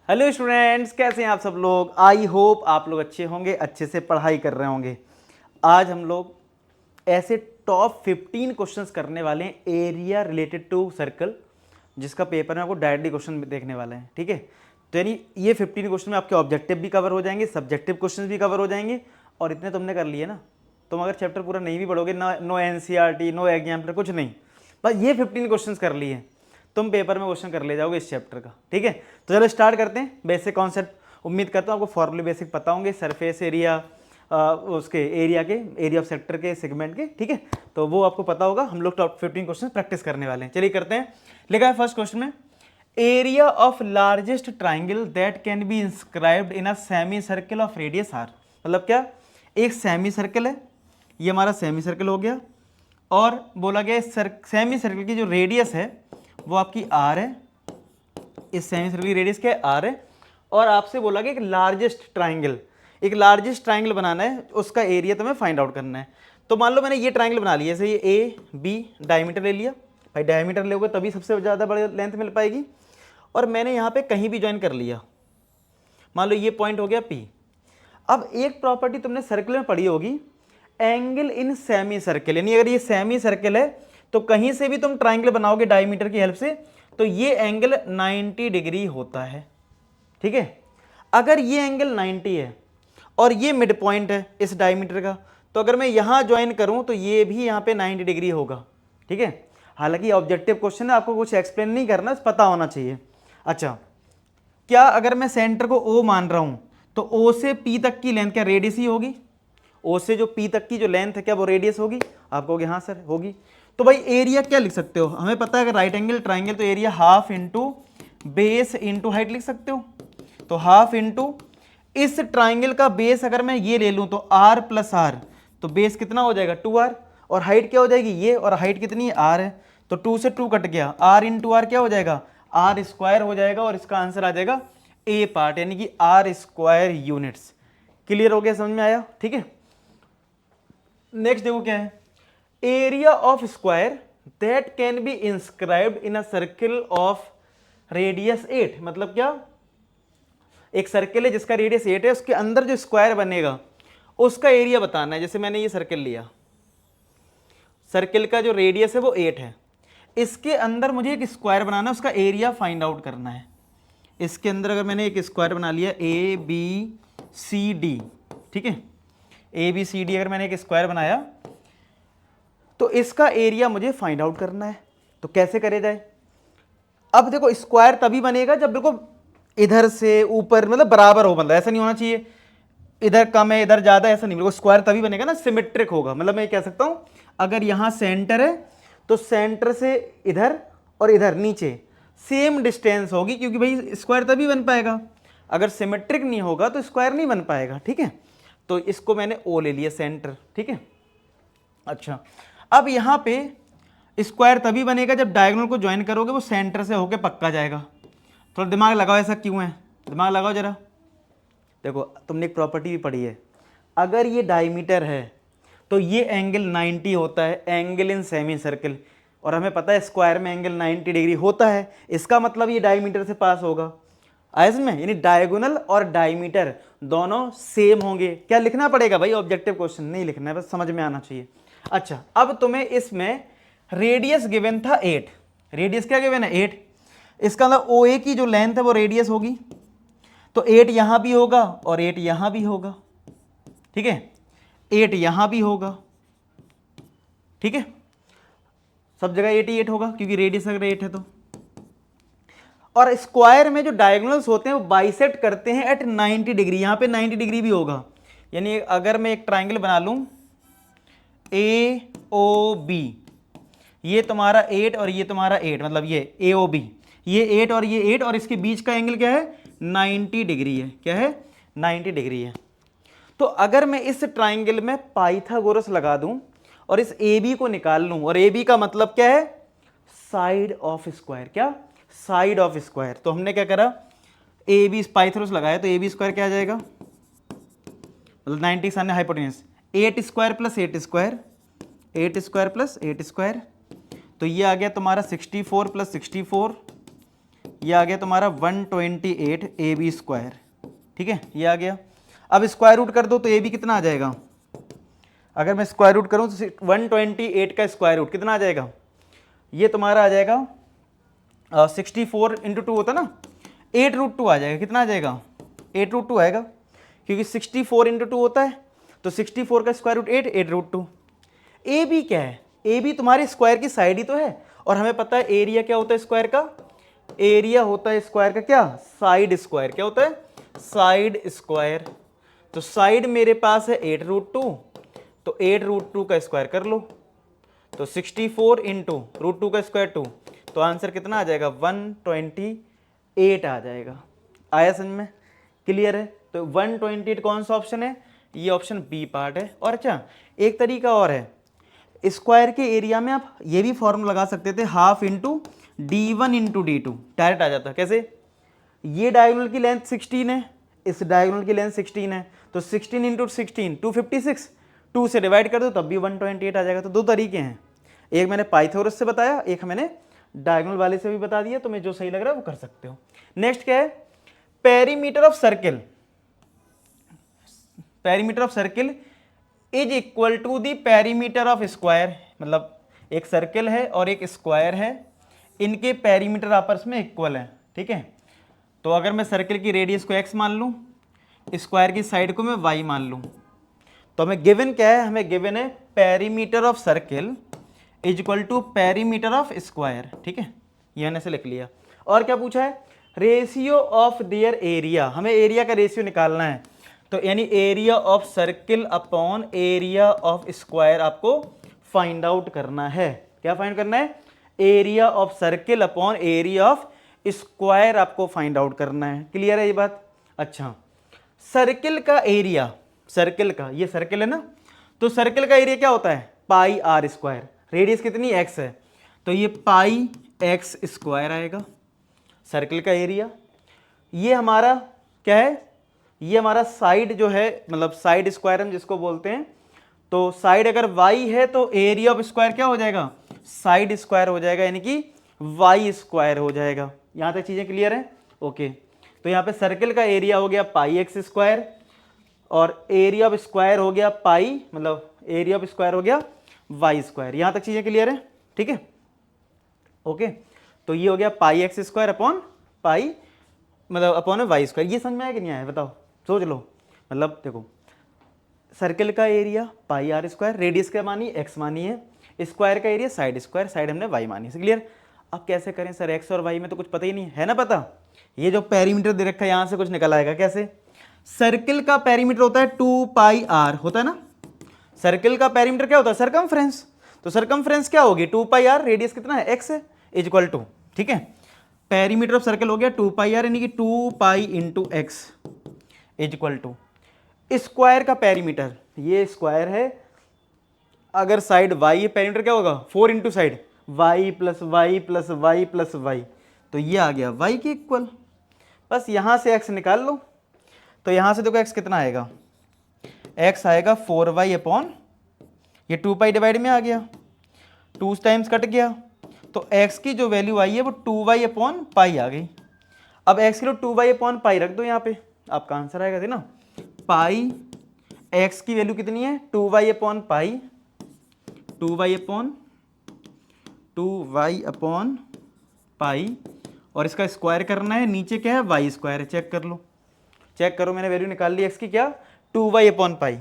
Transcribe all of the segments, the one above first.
Hello students, कैसे हैं आप सब लोग। आई होप आप लोग अच्छे होंगे, अच्छे से पढ़ाई कर रहे होंगे। आज हम लोग ऐसे टॉप 15 क्वेश्चंस करने वाले हैं एरिया रिलेटेड टू सर्कल, जिसका पेपर में आपको डायरेक्टली क्वेश्चन देखने वाले हैं। ठीक है, तो यानी ये 15 क्वेश्चन में आपके ऑब्जेक्टिव भी कवर हो जाएंगे, सब्जेक्टिव क्वेश्चन भी कवर हो जाएंगे। और इतने तुमने कर लिए ना, तुम अगर चैप्टर पूरा नहीं भी पढ़ोगे ना, नो एनसीईआरटी नो एग्जाम्पलर कुछ नहीं, बस ये 15 क्वेश्चंस कर लिए तुम पेपर में क्वेश्चन कर ले जाओगे इस चैप्टर का। ठीक है, तो चलो स्टार्ट करते हैं। बेसिक कॉन्सेप्ट उम्मीद करता हूँ आपको फॉर्मूले बेसिक पता होंगे, सरफेस एरिया, उसके एरिया के, एरिया ऑफ सेक्टर के, सेगमेंट के। ठीक है, तो वो आपको पता होगा। हम लोग टॉप 15 क्वेश्चन प्रैक्टिस करने वाले हैं। चलिए करते हैं। लिखा है फर्स्ट क्वेश्चन में, area of largest triangle that can be inscribed in a semi circle of radius r. मतलब क्या, एक सेमी सर्कल है, ये हमारा सेमी सर्कल हो गया, और बोला गया सेमी सर्कल की जो रेडियस है वो आपकी आर है। इस सेमी सर्कल की रेडियस क्या है, आर है। और आपसे बोला गया एक लार्जेस्ट ट्राइंगल बनाना है, उसका एरिया तुम्हें फाइंड आउट करना है। तो मान लो मैंने ये ट्राइंगल बना लिया, जैसे ये ए बी डायमीटर ले लिया। भाई डायमीटर लोगे तभी सबसे ज़्यादा बड़ी लेंथ मिल पाएगी। और मैंने यहाँ पे कहीं भी ज्वाइन कर लिया, मान लो ये पॉइंट हो गया पी। अब एक प्रॉपर्टी तुमने सर्कल में पढ़ी होगी, एंगल इन सेमी सर्कल, यानी अगर ये सेमी सर्कल है तो कहीं से भी तुम ट्राइंगल बनाओगे डायमीटर की हेल्प से, तो ये एंगल 90 डिग्री होता है। ठीक है, अगर ये एंगल 90 है और ये मिड पॉइंट है इस डायमीटर का, तो अगर मैं यहां ज्वाइन करूं तो ये भी यहां पे 90 डिग्री होगा। ठीक है, हालांकि ऑब्जेक्टिव क्वेश्चन है, आपको कुछ एक्सप्लेन नहीं करना, पता होना चाहिए। अच्छा, क्या अगर मैं सेंटर को ओ मान रहा हूं तो ओ से पी तक की लेंथ क्या रेडियस ही होगी? ओ से जो पी तक की जो लेंथ है क्या वो रेडियस होगी? आप कहोगे हाँ सर होगी। तो भाई एरिया क्या लिख सकते हो, हमें पता है अगर राइट एंगल ट्राइंगल तो area half into base into height लिख सकते हो। तो हाफ इंटू इस ट्राइंगल का बेस अगर मैं ये ले लूं तो आर प्लस आर, तो बेस कितना हो जाएगा 2r, और हाइट क्या हो जाएगी ये, और हाइट कितनी है आर है, तो 2 से 2 कट गया, आर इंटू आर क्या हो जाएगा, आर स्क्वायर हो जाएगा, और इसका आंसर आ जाएगा ए पार्ट, यानी कि आर स्क्वायर यूनिट्स। क्लियर हो गया, समझ में आया? ठीक है, नेक्स्ट देखो क्या है, area of square that can be inscribed in a circle of radius 8। मतलब क्या, एक सर्किल है जिसका रेडियस 8 है, उसके अंदर जो स्क्वायर बनेगा उसका एरिया बताना है। जैसे मैंने ये सर्किल लिया, सर्किल का जो रेडियस है वो 8 है, इसके अंदर मुझे एक स्क्वायर बनाना है, उसका एरिया फाइंड आउट करना है। इसके अंदर अगर मैंने एक स्क्वायर बना लिया ए बी सी डी, ठीक है, ए बी सी डी अगर मैंने एक स्क्वायर बनाया तो इसका एरिया मुझे फाइंड आउट करना है। तो कैसे करे जाए? अब देखो स्क्वायर तभी बनेगा जब बिल्कुल इधर से ऊपर मतलब बराबर हो, मतलब ऐसा नहीं होना चाहिए इधर कम है इधर ज्यादा, ऐसा नहीं, बिल्कुल स्क्वायर तभी बनेगा ना, सिमेट्रिक होगा। मतलब मैं कह सकता हूं अगर यहां सेंटर है तो सेंटर से इधर और इधर नीचे सेम डिस्टेंस होगी, क्योंकि भाई स्क्वायर तभी बन पाएगा। अगर सिमेट्रिक नहीं होगा तो स्क्वायर नहीं बन पाएगा। ठीक है, तो इसको मैंने ओ ले लिया सेंटर। ठीक है, अच्छा, अब यहां पे स्क्वायर तभी बनेगा जब डायगोनल को ज्वाइन करोगे वो सेंटर से होके पक्का जाएगा। थोड़ा दिमाग लगाओ, ऐसा क्यों है, दिमाग लगाओ जरा। देखो तुमने एक प्रॉपर्टी भी पढ़ी है, अगर ये डायमीटर है तो ये एंगल 90 होता है, एंगल इन सेमी सर्कल, और हमें पता है स्क्वायर में एंगल 90 डिग्री होता है, इसका मतलब ये डायमीटर से पास होगा। आया समझ में? यानी डायगोनल और डायमीटर दोनों सेम होंगे। क्या लिखना पड़ेगा भाई? ऑब्जेक्टिव क्वेश्चन नहीं लिखना है, बस समझ में आना चाहिए। अच्छा, अब तुम्हें इसमें रेडियस गिवन था 8, रेडियस क्या गिवन है 8, इसका मतलब ओ ए की जो लेंथ है वो रेडियस होगी, तो 8 यहां भी होगा और 8 यहां भी होगा। ठीक है, 8 यहां भी होगा। ठीक है, सब जगह 8 ही 8 होगा क्योंकि रेडियस अगर 8 है तो। और स्क्वायर में जो डायगोनल्स होते हैं वो बाइसेक्ट करते हैं एट 90 डिग्री, यहां पे 90 डिग्री भी होगा। यानी अगर मैं एक ट्राइंगल बना लूं ए ओ बी, ये तुम्हारा 8 और ये तुम्हारा 8, मतलब ये ए ओ बी, ये 8 और ये 8, और इसके बीच का एंगल क्या है 90 डिग्री है। क्या है 90 डिग्री है। तो अगर मैं इस ट्राइंगल में पाइथागोरस लगा दूं और इस ए बी को निकाल लूं, और ए बी का मतलब क्या है साइड ऑफ स्क्वायर, क्या साइड ऑफ स्क्वायर, तो हमने क्या करा ए बी पाइथागोरस लगाया, तो ए बी स्क्वायर क्या आ जाएगा, मतलब 90 सामने hypotenuse 8 square plus 8 square, 8 square plus 8 square, तो ये आ गया तुम्हारा 64 प्लस 64, ये आ गया तुम्हारा 128 ए बी स्क्वायर, ठीक है, ये आ गया। अब स्क्वायर रूट कर दो तो ए बी कितना आ जाएगा, अगर मैं स्क्वायर रूट करूँ तो 128 का स्क्वायर रूट कितना आ जाएगा, ये तुम्हारा आ जाएगा 64 इंटू 2 होता ना, 8√2 आ जाएगा। कितना आ जाएगा, 8√2 आएगा, क्योंकि 64 इंटू 2 होता है, तो 64 का स्क्वायर रूट 8√2। ए बी क्या है, ए बी तुम्हारे स्क्वायर की साइड ही तो है, और हमें पता है एरिया क्या होता है स्क्वायर का, एरिया होता है स्क्वायर का क्या, साइड स्क्वायर। क्या होता है, साइड स्क्वायर। तो साइड मेरे पास है 8√2, तो 8√2 का स्क्वायर कर लो, तो 64 इंटू √2 का स्क्वायर 2, तो आंसर कितना आ जाएगा, 128 आ जाएगा। आया समझ में, क्लियर है। तो 128 कौन सा ऑप्शन है, ये ऑप्शन बी पार्ट है। और अच्छा एक तरीका और है, स्क्वायर के एरिया में आप ये भी फॉर्मूला लगा सकते थे, half into D1 into D2, direct आ जाता। कैसे, ये डायगोनल की लेंथ 16 है, इस डायगोनल की लेंथ 16 है, तो 16 इंटू 16 256, 2 से डिवाइड कर दो तब भी 128 आ जाएगा। तो दो तरीके हैं, एक मैंने पाइथागोरस से बताया, एक मैंने डायगोनल वाले से भी बता दिया, तुम्हें जो सही लग रहा है वो कर सकते हो। नेक्स्ट क्या है, perimeter of circle, perimeter of circle is equal to the perimeter of square. मतलब एक सर्किल है और एक स्क्वायर है, इनके पेरीमीटर आपस में इक्वल है, ठीक है। तो अगर मैं सर्किल की रेडियस को x मान लूँ, स्क्वायर की साइड को मैं y मान लूँ, तो हमें गिवन क्या है, हमें गिवन है perimeter of circle is equal to perimeter of square, ठीक है, ये मैंने ऐसे लिख लिया। और क्या पूछा है, रेशियो ऑफ देयर एरिया, हमें एरिया का रेशियो निकालना है, तो यानी area of circle upon area of square आपको फाइंड आउट करना है। क्या फाइंड करना है, area of circle upon area of square आपको फाइंड आउट करना है। क्लियर है ये बात। अच्छा, सर्किल का एरिया, सर्किल का, ये सर्किल है ना, तो सर्किल का एरिया क्या होता है, पाई आर स्क्वायर, रेडियस कितनी x है, तो ये पाई x स्क्वायर आएगा सर्किल का एरिया। ये हमारा क्या है, ये हमारा साइड जो है, मतलब साइड स्क्वायर हम जिसको बोलते हैं, तो साइड अगर y है तो एरिया ऑफ स्क्वायर क्या हो जाएगा, साइड स्क्वायर हो जाएगा, यानी कि y स्क्वायर हो जाएगा। यहाँ तक चीज़ें क्लियर हैं, ओके। तो यहाँ पे सर्किल का एरिया हो गया पाई एक्स स्क्वायर, और एरिया ऑफ स्क्वायर हो गया पाई, मतलब एरिया ऑफ स्क्वायर हो गया वाई स्क्वायर। यहाँ तक चीज़ें क्लियर है, ठीक है, ओके। तो ये हो गया पाई एक्स स्क्वायर अपॉन पाई, मतलब अपॉन वाई स्क्वायर। ये समझ में आया कि नहीं आया, बताओ, सोच लो। मतलब देखो, सर्किल का area pi are square, radius क्या मानी, एक्स मानी है, स्क्वायर का एरिया साइड स्क्वायर, साइड हमने वाई मानी है। क्लियर। अब कैसे करें सर, एक्स और वाई में तो कुछ पता ही नहीं है ना, पता, ये जो पेरीमीटर दे रखा है यहाँ से कुछ निकल आएगा। कैसे, सर्किल का पेरीमीटर होता है 2 पाई आर, होता है ना, सर्किल का पेरीमीटर क्या होता है, सरकमफ्रेंस, तो सरकमफ्रेंस क्या होगी 2 पाई आर, रेडियस कितना है एक्स है, इज इक्वल टू, ठीक है, पेरीमीटर ऑफ सर्कल हो गया 2 पाई आर, यानी कि 2 pi into x is equal to square का पेरीमीटर, ये स्क्वायर है, अगर साइड वाई है पेरीमीटर क्या होगा 4 into side y plus y plus y plus y, तो ये आ गया वाई के इक्वल। बस यहाँ से x निकाल लो, तो यहाँ से देखो x कितना आएगा, x आएगा 4y अपॉन, ये 2 पाई डिवाइड में आ गया, 2 टाइम्स कट गया, तो x की जो वैल्यू आई है वो 2y अपॉन पाई आ गई। अब x के लिए 2y अपॉन पाई रख दो यहाँ पे, आपका आंसर आएगा, थी ना, पाई x की वैल्यू कितनी है 2y upon pi, 2y upon pi, और इसका स्क्वायर करना है, नीचे क्या है वाई स्क्वायर है, चेक कर लो, चेक करो, मैंने वैल्यू निकाल ली एक्स की, क्या 2y अपॉन पाई,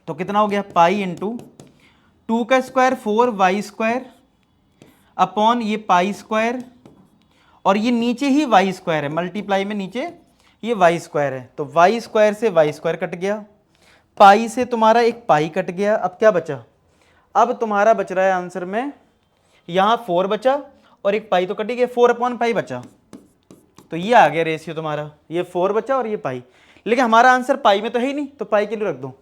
तो कितना हो गया पाई इंटू 2 का स्क्वायर 4y स्क्वायर अपॉन ये पाई स्क्वायर, और ये नीचे ही वाई स्क्वायर है, मल्टीप्लाई में नीचे ये वाई स्क्वायर है, तो वाई स्क्वायर से वाई स्क्वायर कट गया, पाई से तुम्हारा एक पाई कट गया। अब क्या बचा, अब तुम्हारा बच रहा है आंसर में, यहाँ 4 बचा और एक पाई तो कट ही गया, 4 अपॉन पाई बचा, तो ये आ गया रेशियो तुम्हारा, ये 4 बचा और ये पाई, लेकिन हमारा आंसर पाई में तो है ही नहीं, तो पाई के लिए रख दो,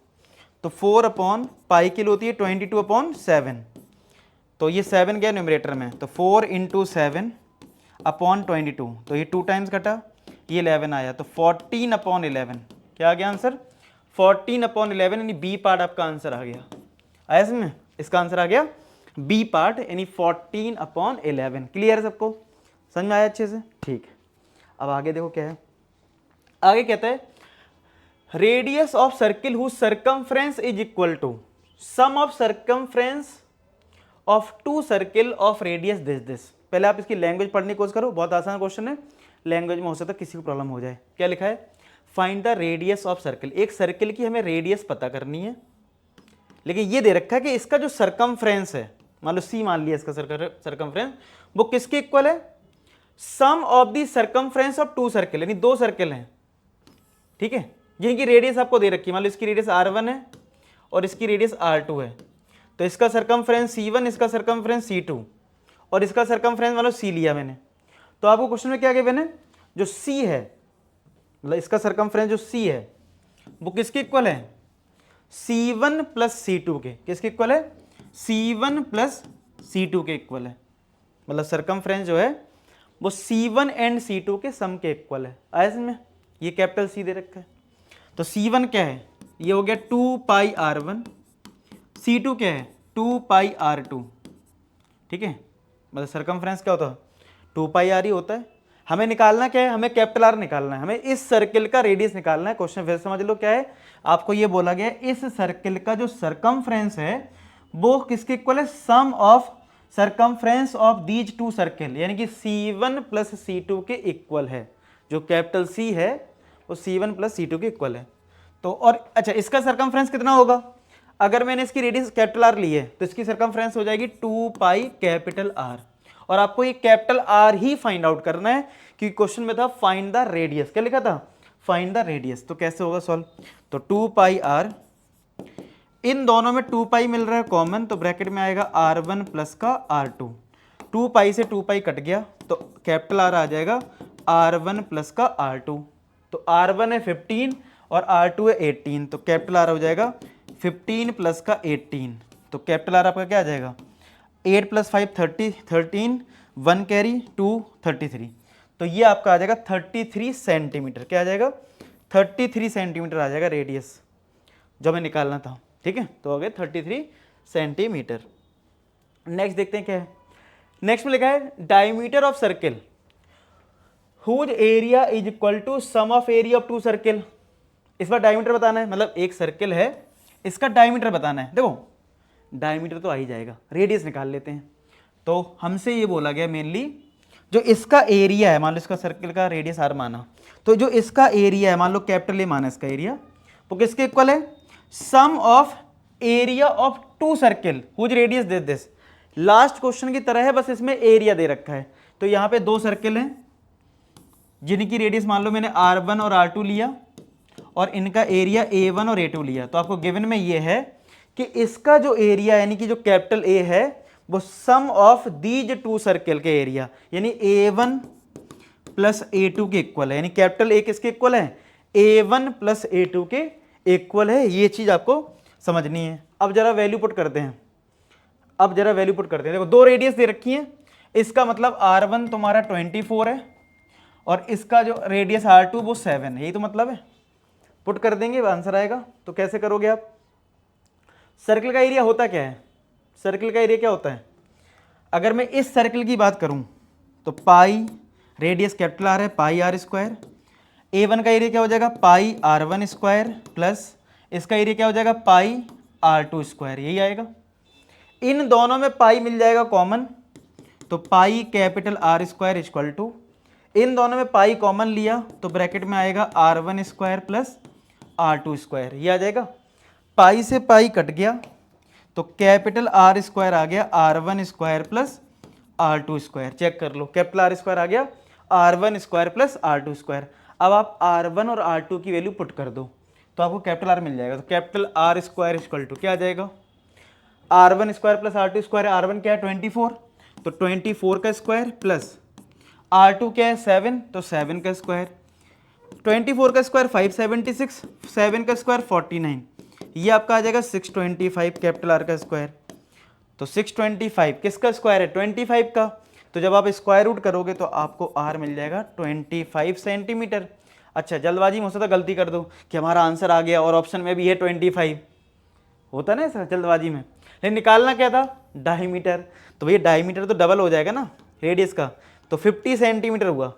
तो 4 अपॉन पाई के लिए होती है 22 अपॉन 7, तो ये 7 गया न्यूमरेटर में, तो 4 इंटू 7 अपॉन 22, तो ये 2 टाइम्स कटा, ये 11 आया, तो 14 अपॉन 11, क्या आ गया आंसर 14 अपॉन 11, यानी बी पार्ट आपका आंसर आ गया। आया इसमें, इसका आंसर आ गया बी पार्ट, यानी 14 अपॉन 11। क्लियर है सबको, समझ में आया अच्छे से? ठीक है, अब आगे देखो क्या है। आगे कहता है radius of circle whose circumference is equal to sum of circumference of two circle of radius this. पहले आप इसकी लैंग्वेज पढ़ने की कोशिश करो, बहुत आसान क्वेश्चन है, लैंग्वेज में हो सकता है किसी को प्रॉब्लम हो जाए। क्या लिखा है? Find the radius of circle. एक सर्किल की हमें रेडियस पता करनी है, लेकिन ये दे रखा है कि इसका जो सर्कमफ्रेंस है, मान लो सी मान लिया इसका सर्कमफ्रेंस, वो किसके इक्वल है? Sum of the circumference of two circle, यानी दो सर्किल हैं, ठीक है, जिनकी रेडियस आपको दे रखी है। मान लो इसकी रेडियस r1 है और इसकी रेडियस r2 है, तो इसका सर्कमफ्रेंस c1, इसका सर्कमफ्रेंस c2 और इसका सर्कमफ्रेंस मान लो c लिया मैंने। तो आपको क्वेश्चन में क्या गिवन है? जो c है, मतलब इसका सर्कमफ्रेंस जो c है वो किसके इक्वल है? c1 प्लस c2 के। किसके इक्वल है? c1 प्लस c2 के इक्वल है। मतलब सर्कमफ्रेंस जो है वो c1 एंड c2 के सम के इक्वल है। आया समझ में? ये कैपिटल C दे रखा है, तो c1 क्या है? ये हो गया 2 पाई r1, c2 क्या है? 2 पाई r2, ठीक है। मतलब सर्कमफ्रेंस क्या होता है? 2 पाई r ही होता है। हमें निकालना क्या है? हमें कैपिटल R निकालना है, हमें इस सर्किल का रेडियस निकालना है। क्वेश्चन फिर समझ लो क्या है, आपको ये बोला गया है इस सर्किल का जो सर्कमफ्रेंस है वो किसके इक्वल है? Sum of circumference of these two circle, यानी कि c1 प्लस c2 के इक्वल है। जो कैपिटल C है वो c1 प्लस c2 के इक्वल है। तो और अच्छा, इसका सर्कमफ्रेंस कितना होगा? अगर मैंने इसकी रेडियस कैपिटल R ली है तो इसकी सर्कमफ्रेंस हो जाएगी 2 पाई कैपिटल R। और आपको ये कैपिटल R ही फाइंड आउट करना है, क्योंकि क्वेश्चन में था फाइंड द रेडियस। क्या लिखा था? Find the radius. तो कैसे होगा सॉल्व? तो 2 पाई R, इन दोनों में 2 पाई मिल रहा है कॉमन, तो ब्रैकेट में आएगा R1 प्लस का R2। 2 पाई से 2 पाई कट गया तो कैपिटल R आ जाएगा R1 प्लस का R2। तो R1 है 15 और R2 है 18, तो कैपिटल R हो जाएगा 15 प्लस का 18। तो कैपिटल R आपका क्या आ जाएगा? 8 प्लस 5 30, 13, 1 कैरी 2, 33। तो ये आपका आ जाएगा 33 सेंटीमीटर। क्या आ जाएगा? 33 सेंटीमीटर आ जाएगा रेडियस जो हमें निकालना था, ठीक है। तो हो गया 33 सेंटीमीटर। नेक्स्ट देखते हैं क्या है। नेक्स्ट में लिखा है diameter of circle whose area is equal to sum of area of two circle. इस बार डायमीटर बताना है, मतलब एक सर्किल है इसका डायमीटर बताना है। देखो डायमीटर तो आ ही जाएगा, रेडियस निकाल लेते हैं। तो हमसे ये बोला गया मेनली जो इसका एरिया है, मान लो इसका सर्किल का रेडियस r माना, तो जो इसका एरिया है मान लो कैपिटल A माना इसका एरिया, वो किसके इक्वल है? Sum of area of two circle whose radius this. Last question की तरह है, बस इसमें एरिया दे रखा है। तो यहाँ पे दो सर्किल हैं जिनकी रेडियस मान लो मैंने R1 और R2 लिया और इनका एरिया A1 और A2 लिया। तो आपको गिवन में ये है कि इसका जो एरिया यानी कि जो कैपिटल A है वो सम ऑफ दीज टू सर्किल के एरिया यानी A1 प्लस A2 के इक्वल है। यानी कैपिटल A किसके इक्वल है? A1 प्लस A2 के इक्वल है। ये चीज आपको समझनी है। अब जरा वैल्यू पुट करते हैं। देखो दो रेडियस दे रखी है, इसका मतलब R1 तुम्हारा 24 है और इसका जो रेडियस R2 वो 7 है। यही तो मतलब है। पुट कर देंगे आंसर आएगा। तो कैसे करोगे आप? सर्किल का एरिया होता क्या है? सर्किल का एरिया क्या होता है? अगर मैं इस सर्किल की बात करूं तो पाई, रेडियस कैपिटल R है, पाई R स्क्वायर। A1 का एरिया क्या हो जाएगा? पाई R1 स्क्वायर प्लस इसका एरिया क्या हो जाएगा? पाई R2 स्क्वायर। यही आएगा। इन दोनों में पाई मिल जाएगा कॉमन, तो pi capital R square equal to, इन दोनों में पाई कॉमन लिया तो ब्रैकेट में आएगा R1 square plus R2 square. ये आ जाएगा। पाई से पाई कट गया तो कैपिटल R स्क्वायर आ गया R1 square plus R2 square. Check कर लो, कैपिटल R स्क्वायर आ गया R1 square plus R2 square. अब आप R1 और R2 की वैल्यू पुट कर दो तो आपको कैपिटल R मिल जाएगा। तो capital R square equal to क्या आ जाएगा? R1 square plus R2 square. R1 क्या है? 24, तो 24 का स्क्वायर प्लस R2 क्या है? 7, तो 7 का स्क्वायर। 24 का स्क्वायर 576, 7 का स्क्वायर 49। ये आपका आ जाएगा 625 कैपिटल R का स्क्वायर। तो 625 किसका स्क्वायर है? 25 का। तो जब आप स्क्वायर रूट करोगे तो आपको R मिल जाएगा 25 सेंटीमीटर। अच्छा, जल्दबाजी में हो सकता गलती कर दो कि हमारा आंसर आ गया और ऑप्शन में भी है 25, होता ना ऐसा जल्दबाजी में। लेकिन निकालना क्या था? डायमीटर। तो भैया डायमीटर तो डबल हो जाएगा ना रेडियस का, तो 50 सेंटीमीटर हुआ,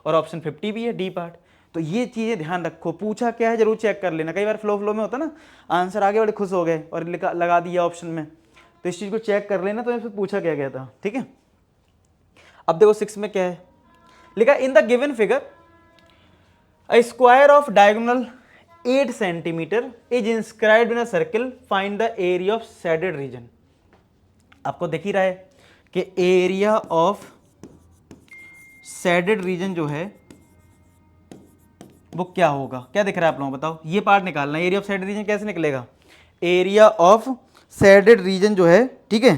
और ऑप्शन 50 भी है डी पार्ट। तो ये चीज़ें ध्यान रखो, पूछा क्या है जरूर चेक कर लेना। कई बार फ्लो में होता ना, आंसर आगे बड़े खुश हो गए और लगा दिया ऑप्शन में, तो इस चीज़ को चेक कर लेना तो इसमें पूछा क्या गया था। ठीक है, अब देखो 6 में क्या है लिखा, in the given figure a square of diagonal 8 centimetre is inscribed in a circle, find the area of shaded region. आपको दिख ही रहा है कि एरिया ऑफ शेडेड रीजन जो है वो क्या होगा, क्या दिख रहा है आप लोगों को बताओ। ये पार्ट निकालना, एरिया ऑफ शेडेड रीजन कैसे निकलेगा, एरिया ऑफ शेडेड रीजन जो है, ठीक है,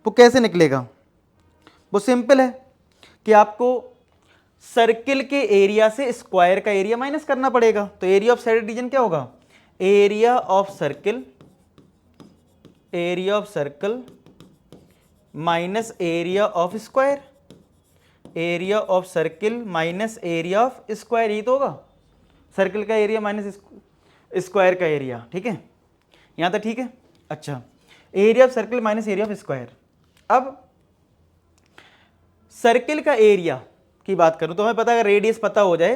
वो कैसे निकलेगा। वो सिंपल है कि आपको सर्किल के एरिया से स्क्वायर का एरिया माइनस करना पड़ेगा। तो एरिया ऑफ शेडेड रीजन क्या होगा, area of circle minus area of square, area of circle minus area of square, ये तो होगा सर्किल का एरिया माइनस स्क्वायर का एरिया। ठीक है, यहां तक ठीक है। अच्छा, area of circle minus area of square. अब सर्किल का एरिया की बात करूं तो हमें पता है, अगर रेडियस पता हो जाए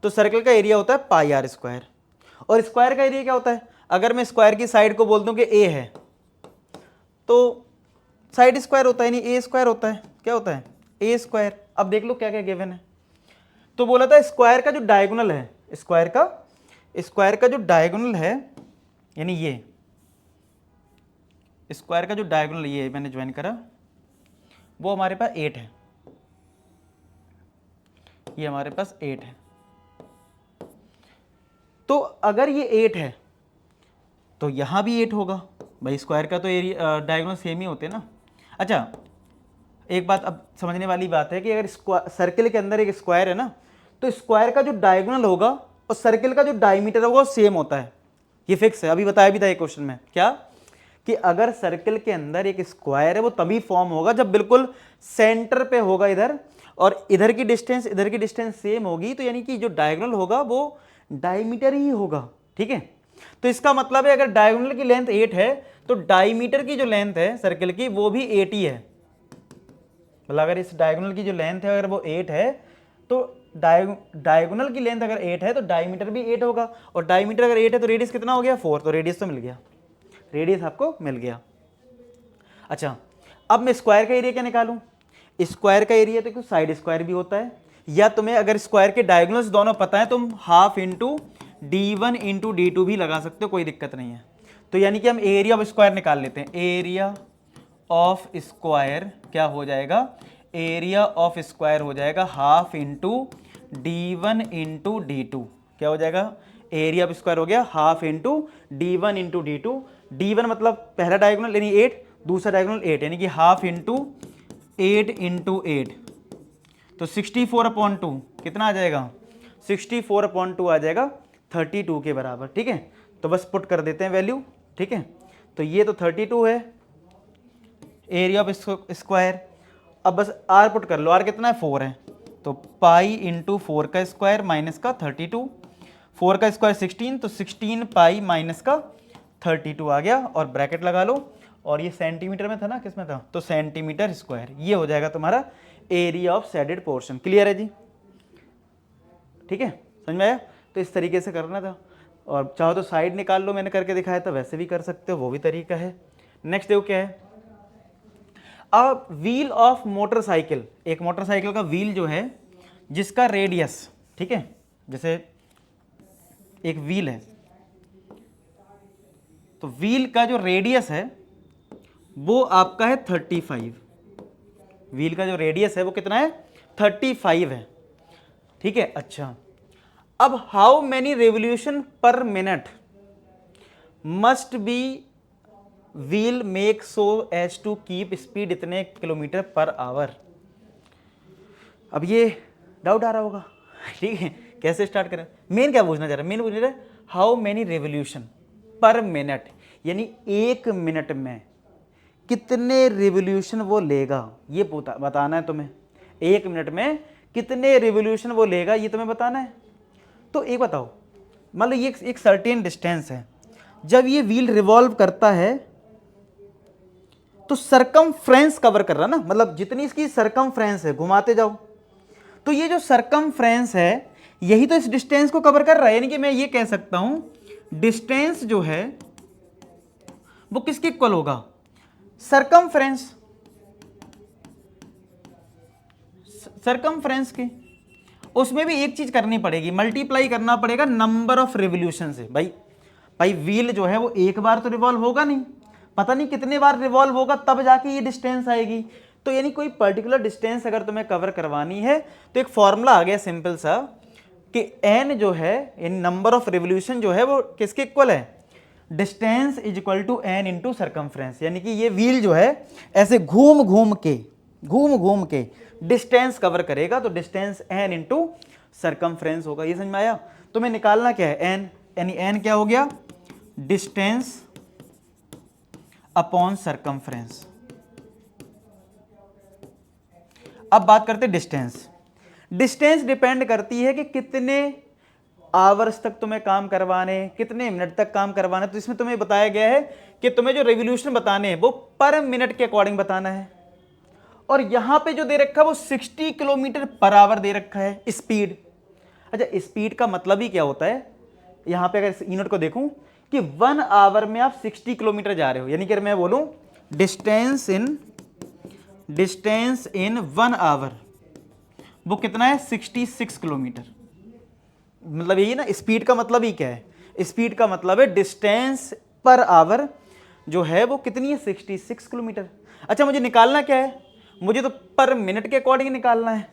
तो सर्किल का एरिया होता है पाई आर स्क्वायर, और स्क्वायर का एरिया क्या होता है, अगर मैं स्क्वायर की साइड को बोल दूं कि ए है तो साइड स्क्वायर होता है, नहीं ए स्क्वायर होता है, क्या होता है ए स्क्वायर। अब देख लो क्या क्या गिवन है, तो बोला था स्क्वायर का जो डायगोनल है, स्क्वायर का जो डायगोनल है, यानी ये स्क्वायर का जो डायगोनल ये मैंने ज्वाइन करा, वो हमारे पास 8 है, ये हमारे पास 8 है। तो अगर ये 8 है तो यहां भी 8 होगा भाई, स्क्वायर का तो एरिया डायगोनल सेम ही होते हैं ना। अच्छा, एक बात अब समझने वाली बात है कि अगर सर्किल के अंदर एक स्क्वायर है ना, तो स्क्वायर का जो डायगोनल होगा और सर्किल का जो डायमीटर होगा वो सेम होता है, ये फिक्स है। अभी बताया भी था एक क्वेश्चन में, क्या कि अगर सर्किल के अंदर एक स्क्वायर है वो तभी फॉर्म होगा जब बिल्कुल सेंटर पे होगा इधर, और इधर की डिस्टेंस सेम होगी, तो यानी कि जो डायगोनल होगा वो डायमीटर ही होगा। ठीक है, तो इसका मतलब है अगर डायगोनल की लेंथ 8 है तो डायमीटर की जो लेंथ है सर्किल की वो भी 8 ही है। मतलब अगर इस डायगोनल की जो लेंथ है अगर वो 8 है तो डायगोनल की लेंथ अगर 8 है तो डायमीटर भी 8 होगा, और डायमीटर अगर 8 है तो रेडियस कितना हो गया 4, तो रेडियस तो मिल गया, रेडियस आपको मिल गया। अच्छा, अब मैं स्क्वायर का एरिया क्या निकालूं, स्क्वायर का एरिया तो साइड स्क्वायर भी होता है, या तुम्हें अगर स्क्वायर के डायगोनल्स दोनों पता है तुम half into d1 into d2 भी लगा सकते हो, कोई दिक्कत नहीं है। तो यानी कि हम एरिया ऑफ स्क्वायर निकाल लेते हैं, एरिया ऑफ स्क्वायर क्या हो जाएगा, एरिया ऑफ स्क्वायर हो जाएगा half into d1 into d2, क्या हो जाएगा, एरिया ऑफ स्क्वायर हो गया half into d1 into d2, d1 मतलब पहला डायगोनल यानी 8, दूसरा डायगोनल 8 यानी कि हाफ इंटू 8 इंटू 8, तो 64/2 कितना आ जाएगा, 64/2 आ जाएगा 32 के बराबर। ठीक है, तो बस पुट कर देते हैं वैल्यू। ठीक है, तो ये तो 32 है एरिया ऑफ स्क्वायर। अब बस आर पुट कर लो, आर कितना है 4 है, तो पाई इंटू 4 का स्क्वायर माइनस का 32, 4 का स्क्वायर 16, तो 16 पाई माइनस का 32 आ गया, और ब्रैकेट लगा लो, और ये सेंटीमीटर में था ना, किस में था, तो सेंटीमीटर स्क्वायर, ये हो जाएगा तुम्हारा area of shaded portion. Clear है जी, ठीक है, समझ में आया। तो इस तरीके से करना था, और चाहो तो साइड निकाल लो, मैंने करके दिखाया था, वैसे भी कर सकते हो, वो भी तरीका है। नेक्स्ट देखो क्या है, अ व्हील ऑफ मोटरसाइकिल, एक मोटरसाइकिल का व्हील जो है जिसका रेडियस, ठीक है, जैसे एक व्हील है तो व्हील का जो रेडियस है वो आपका है 35, व्हील का जो रेडियस है वो कितना है 35 है। ठीक है, अच्छा, अब how many revolution per minute must be wheel make so as to keep speed इतने किलोमीटर पर आवर। अब ये डाउट आ रहा होगा, ठीक है, कैसे स्टार्ट करें। मेन क्या पूछना चाह रहा है, मेन पूछ रहा है how many revolution per minute, यानी 1 मिनट में कितने रिवोल्यूशन वो लेगा, ये बताना है तुम्हें। 1 मिनट में कितने रिवोल्यूशन वो लेगा ये तुम्हें बताना है। तो एक बताओ, मान लो ये एक सर्टेन डिस्टेंस है, जब ये व्हील रिवॉल्व करता है तो सरकमफ्रेंस कवर कर रहा ना, मतलब जितनी इसकी सरकमफ्रेंस है, घुमाते जाओ, तो ये जो सरकमफ्रेंस है यही तो इस डिस्टेंस को कवर कर रहा है, यानी कि मैं ये कह सकता हूं डिस्टेंस जो है वो किसके इक्वल होगा, सरकमफ्रेंस, सरकमफ्रेंस के। उसमें भी एक चीज करनी पड़ेगी, मल्टीप्लाई करना पड़ेगा नंबर ऑफ रिवोल्यूशन से। भाई भाई व्हील जो है वो एक बार तो रिवॉल्व होगा नहीं, पता नहीं कितने बार रिवॉल्व होगा तब जाके ये डिस्टेंस आएगी। तो यानी कोई पर्टिकुलर डिस्टेंस अगर तुम्हें कवर करवानी है तो एक फॉर्मूला आ गया सिंपल सा कि n जो है इन नंबर ऑफ रिवोल्यूशन जो है वो किसके इक्वल है, distance is equal to n into circumference. यानी कि ये व्हील जो है ऐसे घूम घूम के डिस्टेंस कवर करेगा, तो डिस्टेंस n इंटू सरकमफ्रेंस होगा। ये समझ में आया। तो मैं निकालना क्या है, n, यानी n क्या हो गया, डिस्टेंस अपॉन सरकमफ्रेंस। अब बात करते हैं डिस्टेंस। डिस्टेंस डिपेंड करती है कि कितने आवर्स तक तुम्हें काम करवाने, कितने मिनट तक काम करवाना। तो इसमें तुम्हें बताया गया है कि तुम्हें जो रिवोल्यूशन बताने हैं वो पर मिनट के अकॉर्डिंग बताना है, और यहां पे जो दे रखा है वो 60 किलोमीटर पर आवर दे रखा है स्पीड। अच्छा, स्पीड का मतलब ही क्या होता है, यहां पे अगर यूनिट को देखूं कि 1 आवर में आप 60 किलोमीटर जा रहे हो, यानी कि मैं बोलूं डिस्टेंस इन 1 आवर वो कितना है, 66 किलोमीटर। मतलब यही ना, स्पीड का मतलब ही क्या है, स्पीड का मतलब है डिस्टेंस पर आवर जो है वो कितनी है, 66 किलोमीटर। अच्छा, मुझे निकालना क्या है, मुझे तो पर मिनट के अकॉर्डिंग निकालना है,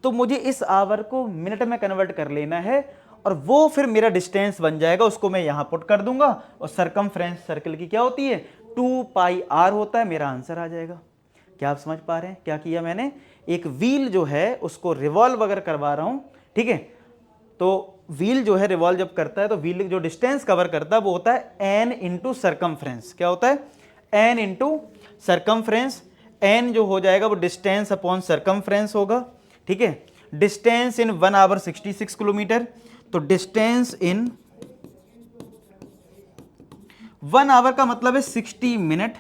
तो मुझे इस आवर को मिनट में कन्वर्ट कर लेना है और वो फिर मेरा डिस्टेंस बन जाएगा, उसको मैं यहां पुट कर दूंगा। और सरकमफ्रेंस सर्कल की क्या होती है, 2 पाई r होता है, मेरा आंसर आ जाएगा। क्या आप समझ पा रहे हैं क्या किया मैंने, एक व्हील जो है उसको रिवॉल्व अगर करवा रहा हूं, ठीक है, तो व्हील जो है रिवॉल्व जब करता है तो व्हील जो डिस्टेंस कवर करता है वो होता है n इंटू सरकमफ्रेंस। क्या होता है, n इंटू सरकमफ्रेंस। n जो हो जाएगा वो डिस्टेंस अपॉन सरकमफ्रेंस होगा, ठीक है। डिस्टेंस इन 1 आवर 66 किलोमीटर, तो डिस्टेंस इन 1 आवर का मतलब है 60 मिनट,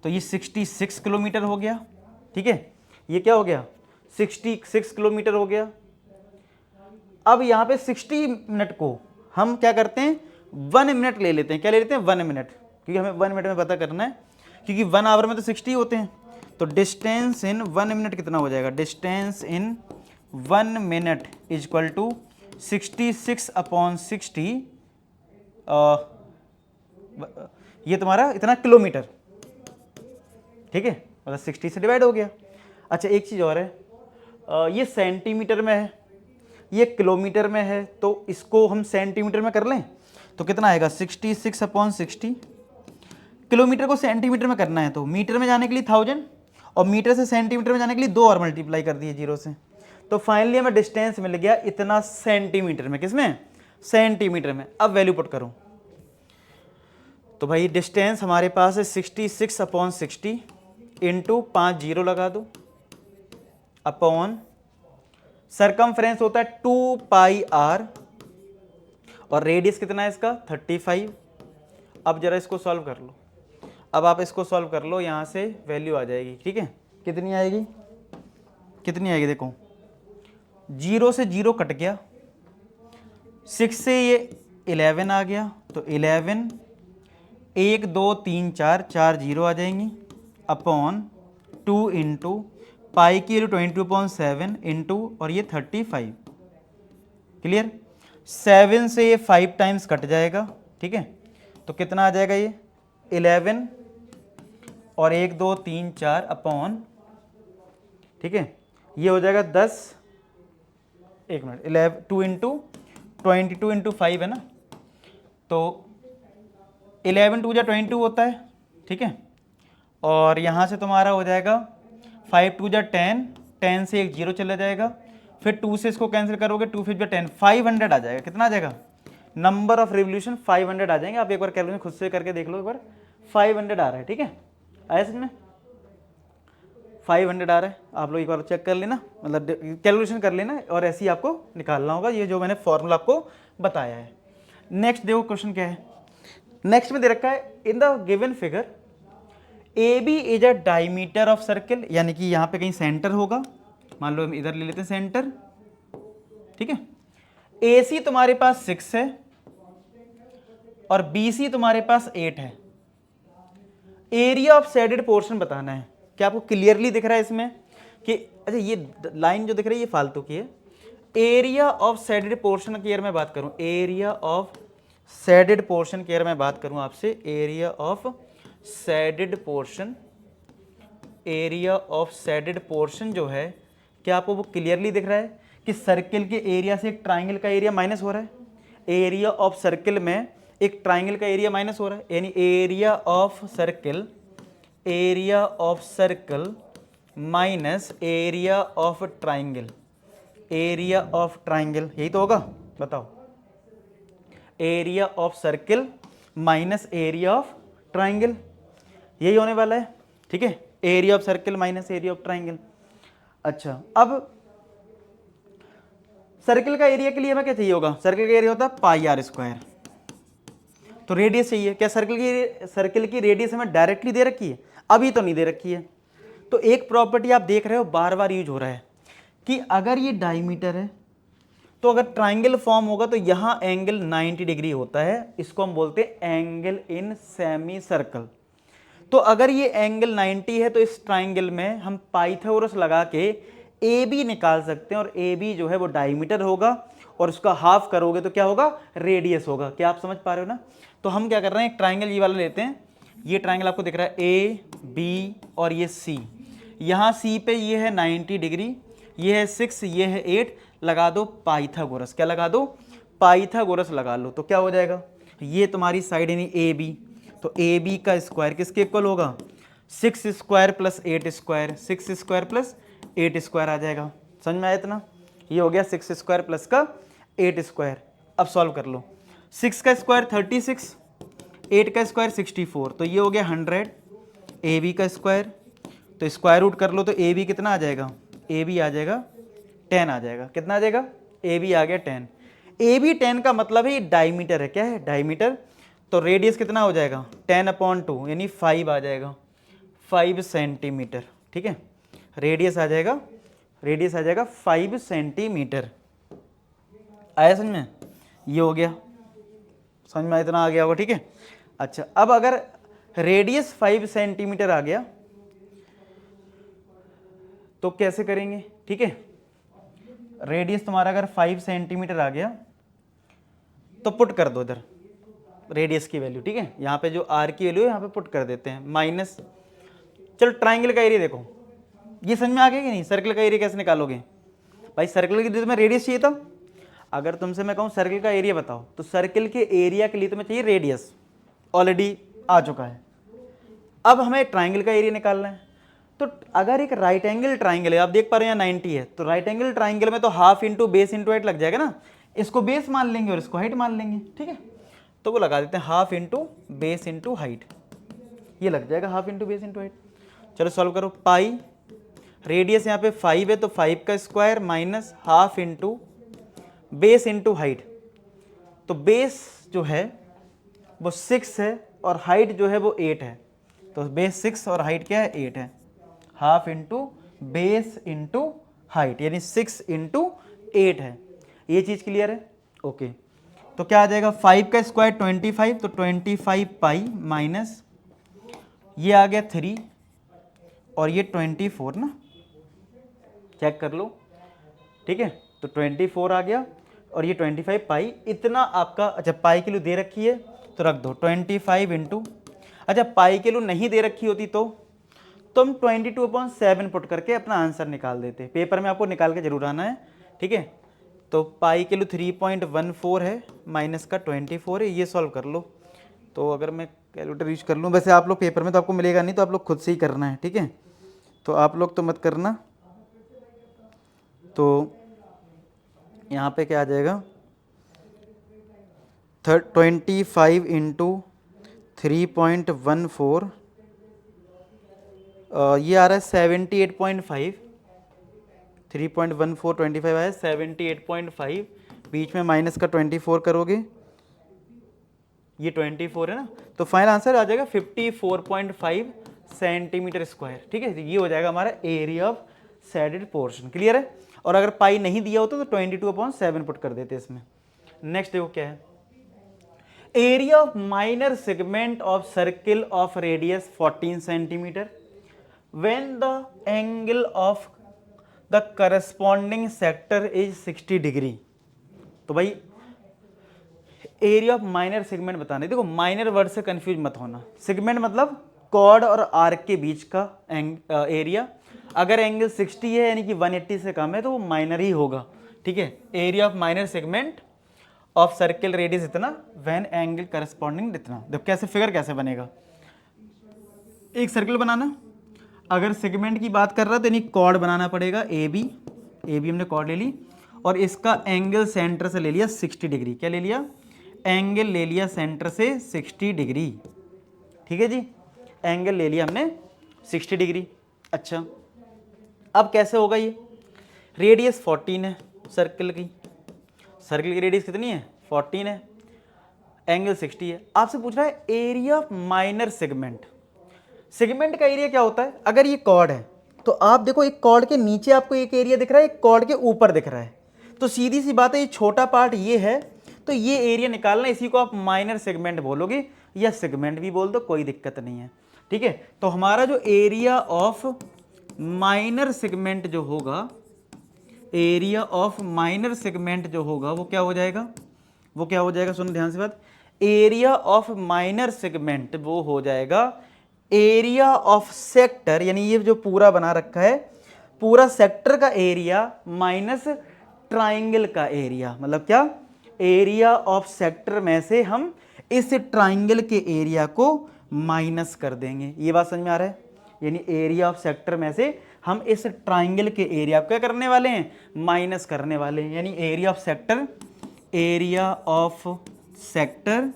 तो ये 66 किलोमीटर हो गया, ठीक है। ये क्या हो गया, 66 किलोमीटर हो गया। अब यहां पे 60 मिनट को हम क्या करते हैं, 1 मिनट ले लेते हैं। क्या ले लेते हैं, 1 मिनट, क्योंकि हमें 1 मिनट में पता करना है, क्योंकि 1 आवर में तो 60 होते हैं। तो डिस्टेंस इन 1 मिनट कितना हो जाएगा, distance in 1 minute is equal to 66 upon 60, ये तुम्हारा इतना किलोमीटर, ठीक है, मतलब 60 से डिवाइड हो गया। अच्छा, एक चीज़ और है, ये सेंटीमीटर में है, ये किलोमीटर में है, तो इसको हम सेंटीमीटर में कर लें तो कितना आएगा, 66 अपॉन 60। किलोमीटर को सेंटीमीटर में करना है तो मीटर में जाने के लिए 1000, और मीटर से सेंटीमीटर में जाने के लिए 2 और मल्टीप्लाई कर दिए 0 से, तो फाइनली हमें डिस्टेंस मिल गया इतना सेंटीमीटर में। किसमें, सेंटीमीटर में। अब वैल्यू पुट करूं तो भाई डिस्टेंस हमारे पास है 66 अपॉन 60 इंटू 5 0 लगा दो, अपॉन सरकमफ्रेंस होता है 2 पाई r, और रेडियस कितना है इसका, 35। अब जरा इसको सॉल्व कर लो, अब आप इसको सॉल्व कर लो, यहाँ से वैल्यू आ जाएगी, ठीक है। कितनी आएगी, कितनी आएगी, देखो 0 से 0 कट गया, 6 से ये 11 आ गया, तो 11, 1 2 3 4 4 0 आ जाएंगी, अपॉन 2 इंटू पाई की 22/7 इंटू और ये 35। क्लियर, 7 से ये 5 टाइम्स कट जाएगा, ठीक है, तो कितना आ जाएगा, ये 11 और 1 2 3 4 अपॉन, ठीक है, ये हो जाएगा 10, 1 मिनट, 11 2 इंटू 22 इंटू 5 है ना, तो 11 2 जा 22 होता है, ठीक है, और यहाँ से तुम्हारा हो जाएगा 5 2 जा 10, 10 से एक 0 चला जाएगा, फिर 2 से इसको कैंसिल करोगे, 2 5 जा 10, 500 आ जाएगा। कितना आ जाएगा, नंबर ऑफ रिवोल्यूशन 500 आ जाएंगे। आप एक बार कैलकुलेशन खुद से करके देख लो, एक बार 500 आ रहा है, ठीक है, आया समझ में, 500 आ रहा है। आप लोग एक बार चेक कर लेना, मतलब कैलकुलेशन कर लेना, और ऐसे ही आपको निकालना होगा, ये जो मैंने फॉर्मूला आपको बताया है। नेक्स्ट देखो क्वेश्चन क्या है, नेक्स्ट में दे रखा है in the given figure A B is a diameter of circle, यानी कि यहाँ पे कहीं सेंटर होगा, मान लो हम इधर ले लेते हैं सेंटर, ठीक है। AC तुम्हारे पास 6 है और BC तुम्हारे पास 8 है। एरिया ऑफ शेडेड पोर्शन बताना है। क्या आपको क्लियरली दिख रहा है इसमें कि अच्छा ये लाइन जो दिख रही है ये फालतू की है। एरिया ऑफ शेडेड पोर्शन की अगर मैं बात करूं, एरिया ऑफ शेडेड पोर्शन की अगर मैं बात करूं आपसे, area of shaded portion, area of shaded portion जो है, क्या आपको वो क्लियरली दिख रहा है कि सर्किल के एरिया से एक ट्राइंगल का एरिया माइनस हो रहा है। एरिया ऑफ सर्किल में एक ट्राइंगल का एरिया माइनस हो रहा है, यानी area of circle, area of circle minus area of triangle, area of triangle, यही तो होगा, बताओ। Area of circle minus area of triangle, यही होने वाला है, ठीक है। Area of circle minus area of triangle. अच्छा, अब सर्किल का एरिया के लिए हमें क्या चाहिए होगा? सर्किल का एरिया होता है पाई आर स्क्वायर, तो रेडियस चाहिए। क्या सर्किल की रेडियस हमें डायरेक्टली दे रखी है? अभी तो नहीं दे रखी है। तो एक प्रॉपर्टी आप देख रहे हो बार बार यूज हो रहा है कि अगर ये डायमीटर है तो अगर ट्राइंगल फॉर्म होगा तो यहां एंगल 90 डिग्री होता है, इसको हम बोलते हैं एंगल इन सेमी सर्कल। तो अगर ये एंगल 90 है तो इस ट्राइंगल में हम पाइथागोरस लगा के ए बी निकाल सकते हैं, और ए बी जो है वो डायमीटर होगा और उसका हाफ करोगे तो क्या होगा? रेडियस होगा। क्या आप समझ पा रहे हो ना? तो हम क्या कर रहे हैं, एक ट्राइंगल ये वाला लेते हैं। ये ट्राइंगल आपको दिख रहा है ए बी और ये सी, यहाँ सी पे ये है 90 डिग्री, ये है 6, ये है 8, लगा दो पाइथागोरस। क्या लगा दो? पाइथागोरस लगा लो। तो क्या हो जाएगा? ये तुम्हारी साइड यानी ए बी, तो ए बी का स्क्वायर किसके इक्वल होगा? 6 square plus 8 square, 6 square plus 8 square आ जाएगा। समझ में आया इतना? ये हो गया 6 स्क्वायर प्लस का 8 स्क्वायर। अब सॉल्व कर लो। 6 का स्क्वायर 36, 8 का स्क्वायर 64, तो ये हो गया 100। ए बी का स्क्वायर, तो स्क्वायर रूट कर लो तो ए बी कितना आ जाएगा? ए बी आ जाएगा 10 आ जाएगा। कितना आ जाएगा? ए बी आ गया 10। ए बी 10 का मतलब है ये डायमीटर है। क्या है? डायमीटर। तो रेडियस कितना हो जाएगा? 10/2 यानी 5 आ जाएगा, 5 सेंटीमीटर। ठीक है, रेडियस आ जाएगा, रेडियस आ जाएगा 5 सेंटीमीटर। आया समझ में? ये हो गया, समझ में इतना आ गया होगा। ठीक है। अच्छा, अब अगर रेडियस 5 सेंटीमीटर आ गया तो कैसे करेंगे? ठीक है, रेडियस तुम्हारा अगर 5 सेंटीमीटर आ गया तो पुट कर दो इधर रेडियस की वैल्यू। ठीक है, यहाँ पे जो आर की वैल्यू है यहाँ पे पुट कर देते हैं, माइनस। चलो ट्राइंगल का एरिया देखो, ये समझ में आ गया कि नहीं? सर्कल का एरिया कैसे निकालोगे भाई? सर्कल के लिए तुम्हें रेडियस चाहिए था। अगर तुमसे मैं कहूँ सर्कल का एरिया बताओ, तो सर्कल के एरिया के लिए तुम्हें चाहिए रेडियस, ऑलरेडी आ चुका है। अब हमें ट्राइंगल का एरिया निकालना है। तो अगर एक राइट एंगल ट्राइंगल है, आप देख पा रहे हैं यहाँ 90 है, तो राइट एंगल ट्राइंगल में तो half into base into height लग जाएगा ना। इसको बेस मान लेंगे और इसको हाइट मान लेंगे। ठीक है, तो वो लगा देते हैं half into base into height, ये लग जाएगा half into base into height. चलो सॉल्व करो। पाई, रेडियस यहाँ पे 5 है तो 5 का square minus half into base into height. तो बेस जो है वो 6 है और हाइट जो है वो 8 है, तो बेस 6 और हाइट क्या है? 8 है। Half into base into height यानी 6 इंटू 8 है। ये चीज़ क्लियर है? ओके। तो क्या आ जाएगा? 5 का स्क्वायर 25, तो 25 पाई माइनस ये आ गया 3 और ये 24 ना, चेक कर लो। ठीक है, तो 24 आ गया और ये 25 पाई, इतना आपका। अच्छा, पाई किलो दे रखी है तो रख दो 25 इंटू, अच्छा पाई किलो नहीं दे रखी होती तो तुम 22/7 पुट करके अपना आंसर निकाल देते। पेपर में आपको निकाल के जरूर आना है। ठीक है, तो पाई किलो 3.14 है, माइनस का 24 है, ये सॉल्व कर लो। तो अगर मैं कैलकुलेटर यूज कर लूँ, वैसे आप लोग पेपर में तो आपको मिलेगा नहीं, तो आप लोग खुद से ही करना है। ठीक है, तो आप लोग तो मत करना। तो यहाँ पे क्या आ जाएगा? 25 इंटू 3.14, ये आ रहा है 78.5। 3.14 25 आया 78.5, बीच में माइनस का 24 करोगे, ये 24 है ना, तो फाइनल आंसर आ जाएगा 54.5 सेंटीमीटर स्क्वायर। ठीक है, ये हो जाएगा हमारा area of shaded portion, clear है। और अगर पाई नहीं दिया होता तो 22/7 पुट कर देते इसमें। नेक्स्ट देखो क्या है, area of minor segment of circle of radius 14 centimetre when the angle of the corresponding sector is 60 degree. तो भाई एरिया ऑफ माइनर सेगमेंट बताना है। देखो माइनर वर्ड से कंफ्यूज मत होना, सेगमेंट मतलब कॉर्ड और आर्क के बीच का एरिया। अगर एंगल 60 है यानी कि 180 से कम है तो वो माइनर ही होगा, ठीक है। Area of minor segment of circle radius इतना, व्हेन एंगल करस्पॉन्डिंग इतना। देखो कैसे फिगर कैसे बनेगा, एक सर्किल बनाना, अगर सेगमेंट की बात कर रहा है तो यानी कॉर्ड बनाना पड़ेगा ए बी हमने कॉर्ड ले ली, और इसका एंगल सेंटर से ले लिया 60 डिग्री। क्या ले लिया, एंगल ले लिया सेंटर से 60 डिग्री, ठीक है जी, एंगल ले लिया हमने 60 डिग्री। अच्छा अब कैसे होगा ये, रेडियस 14 है सर्किल की, सर्किल की रेडियस कितनी है 14 है, एंगल 60 है। आपसे पूछ रहा है area of minor segment. Segment का एरिया क्या होता है, अगर ये कॉर्ड है तो आप देखो एक कॉर्ड के नीचे आपको एक एरिया दिख रहा है, एक कॉर्ड के ऊपर दिख रहा है, तो सीधी सी बात है ये छोटा पार्ट ये है, तो ये एरिया निकालना, इसी को आप माइनर सेगमेंट बोलोगे या सेगमेंट भी बोल दो, कोई दिक्कत नहीं है, ठीक है। तो हमारा जो एरिया ऑफ माइनर सेगमेंट जो होगा, एरिया ऑफ माइनर सेगमेंट जो होगा वो क्या हो जाएगा, वो क्या हो जाएगा, सुनो ध्यान से बात, एरिया ऑफ माइनर सेगमेंट वो हो जाएगा एरिया ऑफ सेक्टर, यानी ये जो पूरा बना रखा है पूरा सेक्टर का एरिया माइनस ट्राइंगल का एरिया। मतलब क्या, एरिया ऑफ सेक्टर में से हम इस ट्राइंगल के एरिया को माइनस कर देंगे। ये बात समझ में आ रहा है, यानी एरिया ऑफ सेक्टर में से हम इस ट्राइंगल के एरिया को क्या करने वाले हैं, माइनस करने वाले हैं। यानी area of sector, area of sector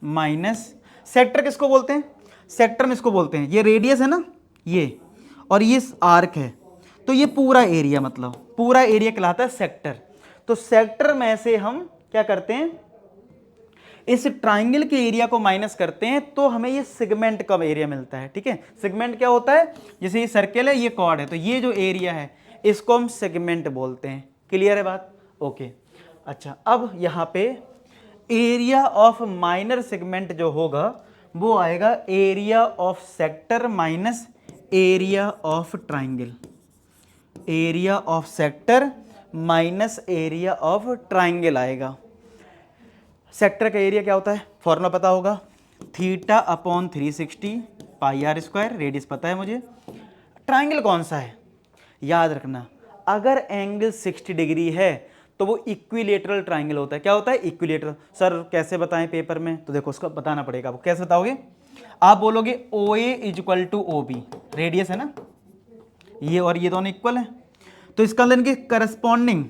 minus, sector किसको बोलते हैं, सेक्टर में इसको बोलते हैं, ये रेडियस है ना ये, और ये आर्क है, तो ये पूरा एरिया, मतलब पूरा एरिया कहलाता है सेक्टर। तो सेक्टर में से हम क्या करते हैं, इस ट्राइंगल के एरिया को माइनस करते हैं, तो हमें ये सेगमेंट का एरिया मिलता है, ठीक है। सेगमेंट क्या होता है, जैसे ये सर्किल है, ये कॉर्ड है, तो ये जो एरिया है इसको हम सेगमेंट बोलते हैं। क्लियर है बात, ओके। अच्छा अब यहाँ पे एरिया ऑफ माइनर सेगमेंट जो होगा वो आएगा area of sector minus area of triangle, area of sector minus area of triangle आएगा। सेक्टर का एरिया क्या होता है, फॉर्मूला पता होगा, θ/360 πr², रेडियस पता है मुझे। ट्राइंगल कौन सा है, याद रखना, अगर एंगल 60 डिग्री है तो वो इक्विलेटरल ट्राइंगल होता है। क्या होता है, इक्विलेटरल। सर कैसे बताएं पेपर में, तो देखो उसका बताना पड़ेगा आपको। कैसे बताओगे, आप बोलोगे OA = OB, रेडियस है ना ये, और ये दोनों इक्वल है, तो इसका मतलब इनके करस्पॉन्डिंग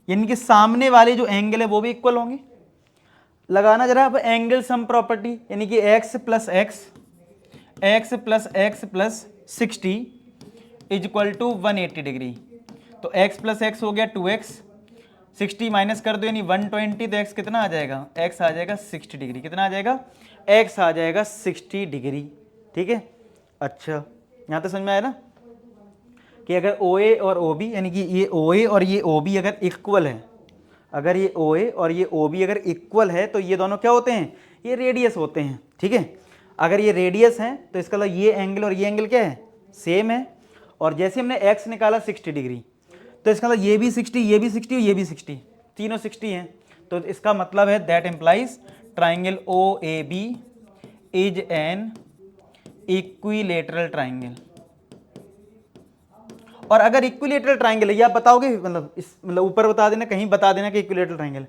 यानी कि सामने वाले जो एंगल है वो भी इक्वल होंगे। लगाना जरा अब एंगल सम प्रॉपर्टी, यानी कि x + x + 60 = 180 डिग्री। तो x + x हो गया 2x, 60 माइनस कर दो यानी 120, तो x कितना आ जाएगा, x आ जाएगा 60 डिग्री। कितना आ जाएगा, x आ जाएगा 60 डिग्री, ठीक है। अच्छा यहाँ तो समझ में आया ना कि अगर OA और OB यानी कि ये OA और ये OB अगर इक्वल है, अगर ये OA और ये OB अगर इक्वल है तो ये दोनों क्या होते हैं, ये रेडियस होते हैं, ठीक है। अगर ये रेडियस हैं तो इसका मतलब ये एंगल और ये एंगल क्या है, सेम है। और जैसे हमने x निकाला 60 डिग्री, तो इसका मतलब ये भी 60, ये भी 60 और ये भी 60, तीनों 60 हैं। तो इसका मतलब है that implies triangle OAB is an equilateral triangle. और अगर इक्विलेटरल ट्राइंगल है, ये आप बताओगे, मतलब ऊपर बता देना, कहीं बता देना कि इक्विलेटरल ट्राइंगल।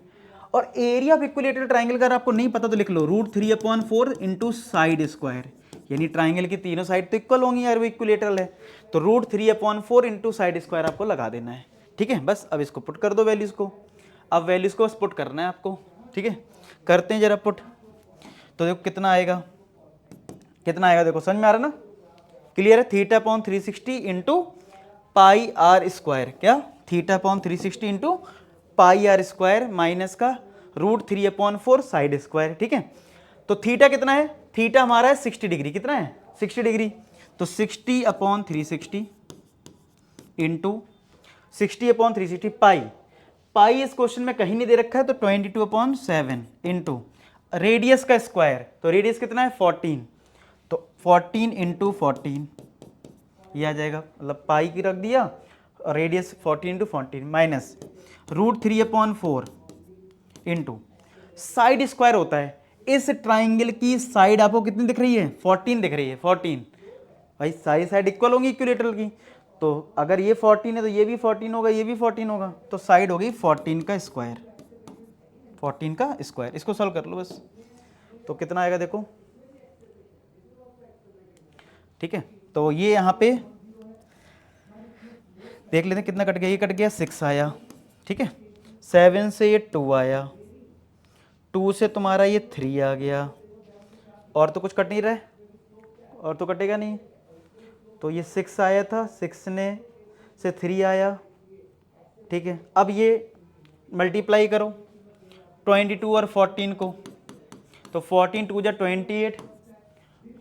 और एरिया ऑफ इक्विलेटरल ट्राइंगल अगर आपको नहीं पता तो लिख लो √3/4 × साइड स्क्वायर, यानी ट्राइंगल की तीनों साइड तो इक्वल होंगी यार, वो इक्विलेटरल है, तो √3/4 × साइड स्क्वायर आपको लगा देना है, ठीक है। बस अब इसको पुट कर दो वैल्यूज को, अब वैल्यूज को बस पुट करना है आपको, ठीक है। करते हैं जरा पुट, तो देखो कितना आएगा, कितना आएगा, देखो समझ में आ रहा ना, क्लियर है। θ/360 × πr², क्या θ/360 × πr² माइनस का √3/4 साइड स्क्वायर, ठीक है। तो थीटा कितना है, थीटा हमारा है 60 डिग्री, कितना है 60 डिग्री, तो 60/360 इंटू 60/360 पाई। पाई इस क्वेश्चन में कहीं नहीं दे रखा है, तो 22/7 इंटू रेडियस का स्क्वायर, तो रेडियस कितना है 14, तो 14 इंटू 14 ये आ जाएगा, मतलब पाई की रख दिया, radius 14 into 14 minus √3/4 into side square होता है। इस ट्राइंगल की साइड आपको कितनी दिख रही है 14 दिख रही है 14। भाई सारी साइड इक्वल होंगी इक्विलेटरल की, तो अगर ये 14 है तो ये भी 14 होगा, ये भी 14 होगा, तो साइड होगी 14 का स्क्वायर, 14 का स्क्वायर। इसको सॉल्व कर लो बस, तो कितना आएगा देखो, ठीक है। तो ये यहाँ पे देख लेते हैं कितना कट गया, ये कट गया 6 आया, ठीक है। 7 से ये 2 आया, 2 से तुम्हारा ये 3 आ गया, और तो कुछ कट नहीं रहा है, और तो कटेगा नहीं, तो ये 6 आया था, 6 ने से 3 आया, ठीक है। अब ये मल्टीप्लाई करो 22 और 14 को, तो 14 2 जा 28,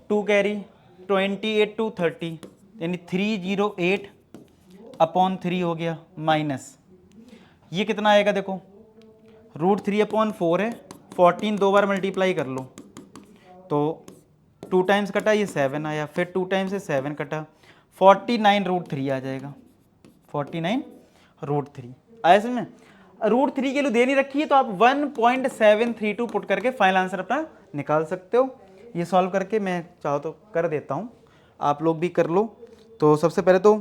2 कैरी 28 2 30, यानी 308/3 हो गया, माइनस ये कितना आएगा देखो, √3/4 है, 14 दो बार मल्टीप्लाई कर लो, तो 2 टाइम्स कटा ये 7 आया, फिर 2 टाइम्स से 7 कटा, 49√3 आ जाएगा, 49√3 आया समझ में। √3 की वैल्यू दे नहीं रखी है, तो आप 1.732 पुट करके फाइनल आंसर अपना निकाल सकते हो। ये सॉल्व करके मैं चाहो तो कर देता हूँ, आप लोग भी कर लो। तो सबसे पहले तो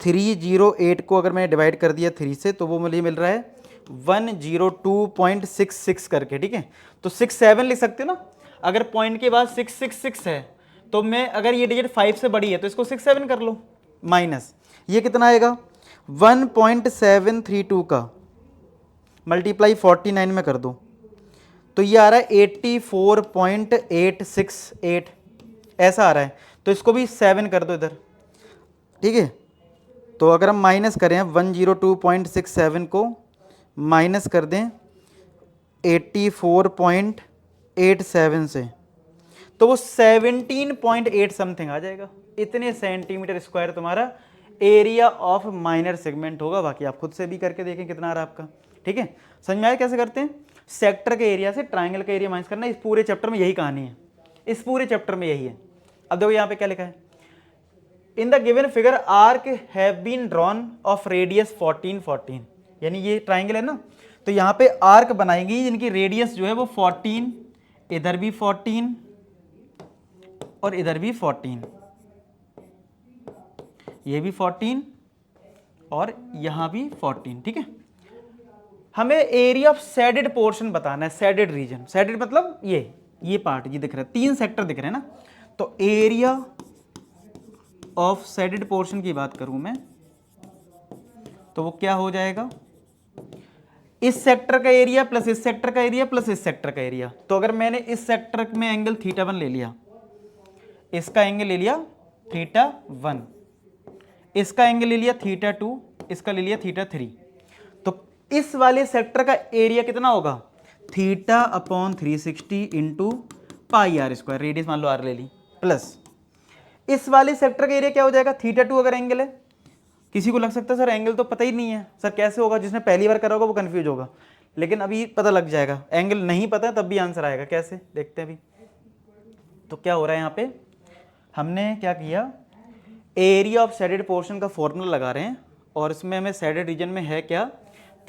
308 को अगर मैंने डिवाइड कर दिया 3 से, तो वो मुझे मिल रहा है 102.66 करके, ठीक है। तो 67 लिख सकते हो ना, अगर पॉइंट के बाद 666 है, तो मैं अगर ये डिजिट 5 से बड़ी है तो इसको 67 कर लो, माइनस ये कितना आएगा 1.732 का मल्टीप्लाई 49 में कर दो, तो ये आ रहा है 84.868 ऐसा आ रहा है, तो इसको भी 7 कर दो इधर, ठीक है। तो अगर हम माइनस करें 102.67 को माइनस कर दें 84.87 से, तो वो 17.8 समथिंग आ जाएगा। इतने सेंटीमीटर स्क्वायर तुम्हारा एरिया ऑफ माइनर सेगमेंट होगा। बाकी आप खुद से भी करके देखें कितना आ रहा है आपका, ठीक है। समझ में आया कैसे करते हैं, सेक्टर के एरिया से ट्राइंगल का एरिया माइनस करना। इस पूरे चैप्टर में यही कहानी है, इस पूरे चैप्टर में यही है। अब देखो यहाँ पे क्या लिखा है, in the given figure arc have been drawn of radius 14, यानी ये ट्राइंगल है ना, तो यहाँ पे आर्क बनाएगी जिनकी रेडियस जो है वो 14, इधर भी 14 और इधर भी 14, ये भी 14 और यहाँ भी 14, ठीक है। हमें एरिया ऑफ शेडेड पोर्शन बताना है, शेडेड रीजन, शेडेड मतलब ये पार्ट ये दिख रहा है, 3 सेक्टर दिख रहे हैं ना, तो एरिया ऑफ शेडेड पोर्शन की बात करूं मैं, तो वो क्या हो जाएगा, इस सेक्टर का एरिया प्लस इस सेक्टर का एरिया प्लस इस सेक्टर का एरिया। तो अगर मैंने इस सेक्टर में एंगल θ1 ले लिया, इसका एंगल ले लिया θ1, इसका एंगल ले लिया θ2, इसका ले लिया θ3, तो इस वाले सेक्टर का एरिया कितना होगा θ/360 इंटू πr², रेडियस मान लो r ले ली, प्लस इस वाले सेक्टर का एरिया क्या हो जाएगा θ2 अगर एंगल है। किसी को लग सकता है सर एंगल तो पता ही नहीं है, सर कैसे होगा, जिसने पहली बार करा होगा वो कंफ्यूज होगा, लेकिन अभी पता लग जाएगा। एंगल नहीं पता है तब भी आंसर आएगा, कैसे देखते हैं अभी। तो क्या हो रहा है यहाँ पे, हमने क्या किया, एरिया ऑफ शेडेड पोर्शन का फॉर्मूला लगा रहे हैं, और इसमें हमें शेडेड रीजन में है क्या,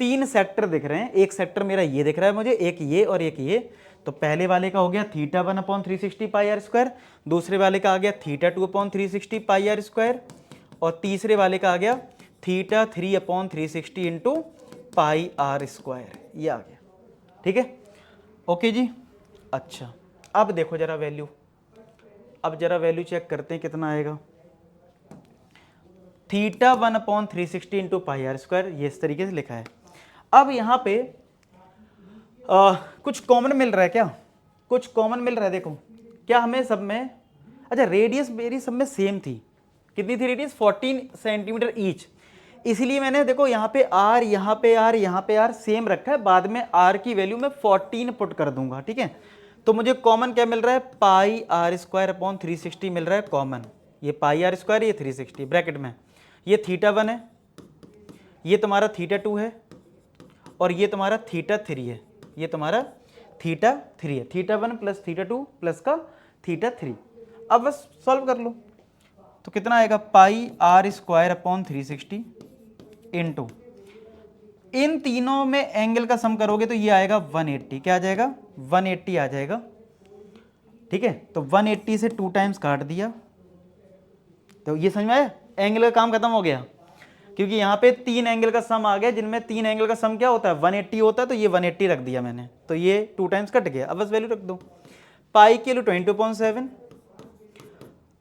3 सेक्टर दिख रहे हैं। एक सेक्टर मेरा ये दिख रहा है मुझे, एक ये और एक ये, तो पहले वाले का हो गया θ1/360 πr², दूसरे वाले का आ गया θ2/360 πr², और तीसरे वाले का आ गया θ3/360 इंटू πr², ये आ गया, ठीक है। ओके जी, अच्छा अब देखो जरा वैल्यू, अब जरा वैल्यू चेक करते हैं कितना आएगा, θ1/360 इंटू πr², ये इस तरीके से लिखा है। अब यहाँ पे कुछ कॉमन मिल रहा है क्या, कुछ कॉमन मिल रहा है, देखो क्या हमें सब में, अच्छा रेडियस मेरी सब में सेम थी, कितनी थी रेडियस 14 सेंटीमीटर ईच, इसलिए मैंने देखो यहाँ पे r, यहाँ पे r, यहाँ पे r सेम रखा है, बाद में r की वैल्यू मैं 14 पुट कर दूंगा, ठीक है। तो मुझे कॉमन क्या मिल रहा है, πr² / 360 मिल रहा है कॉमन, ये πr², ये 360 ब्रैकेट में, ये θ1 है, ये तुम्हारा θ2 है, और ये तुम्हारा θ3 है, ये तुम्हारा θ3 है, θ1 प्लस θ2 प्लस का θ3। अब बस सॉल्व कर लो तो कितना आएगा, पाई आर स्क्वायर अपॉन 360 इंटू, इन तीनों में एंगल का सम करोगे तो ये आएगा 180। क्या आ जाएगा, 180 आ जाएगा। ठीक है, तो 180 से 2 टाइम्स काट दिया, तो ये समझ में आया, एंगल का काम खत्म हो गया, क्योंकि यहाँ पे 3 एंगल का सम आ गया, जिनमें 3 एंगल का सम क्या होता है, 180 होता है, तो ये 180 रख दिया मैंने, तो ये 2 टाइम्स कट गया। अब बस वैल्यू रख दो, पाई की वैल्यू 22.7,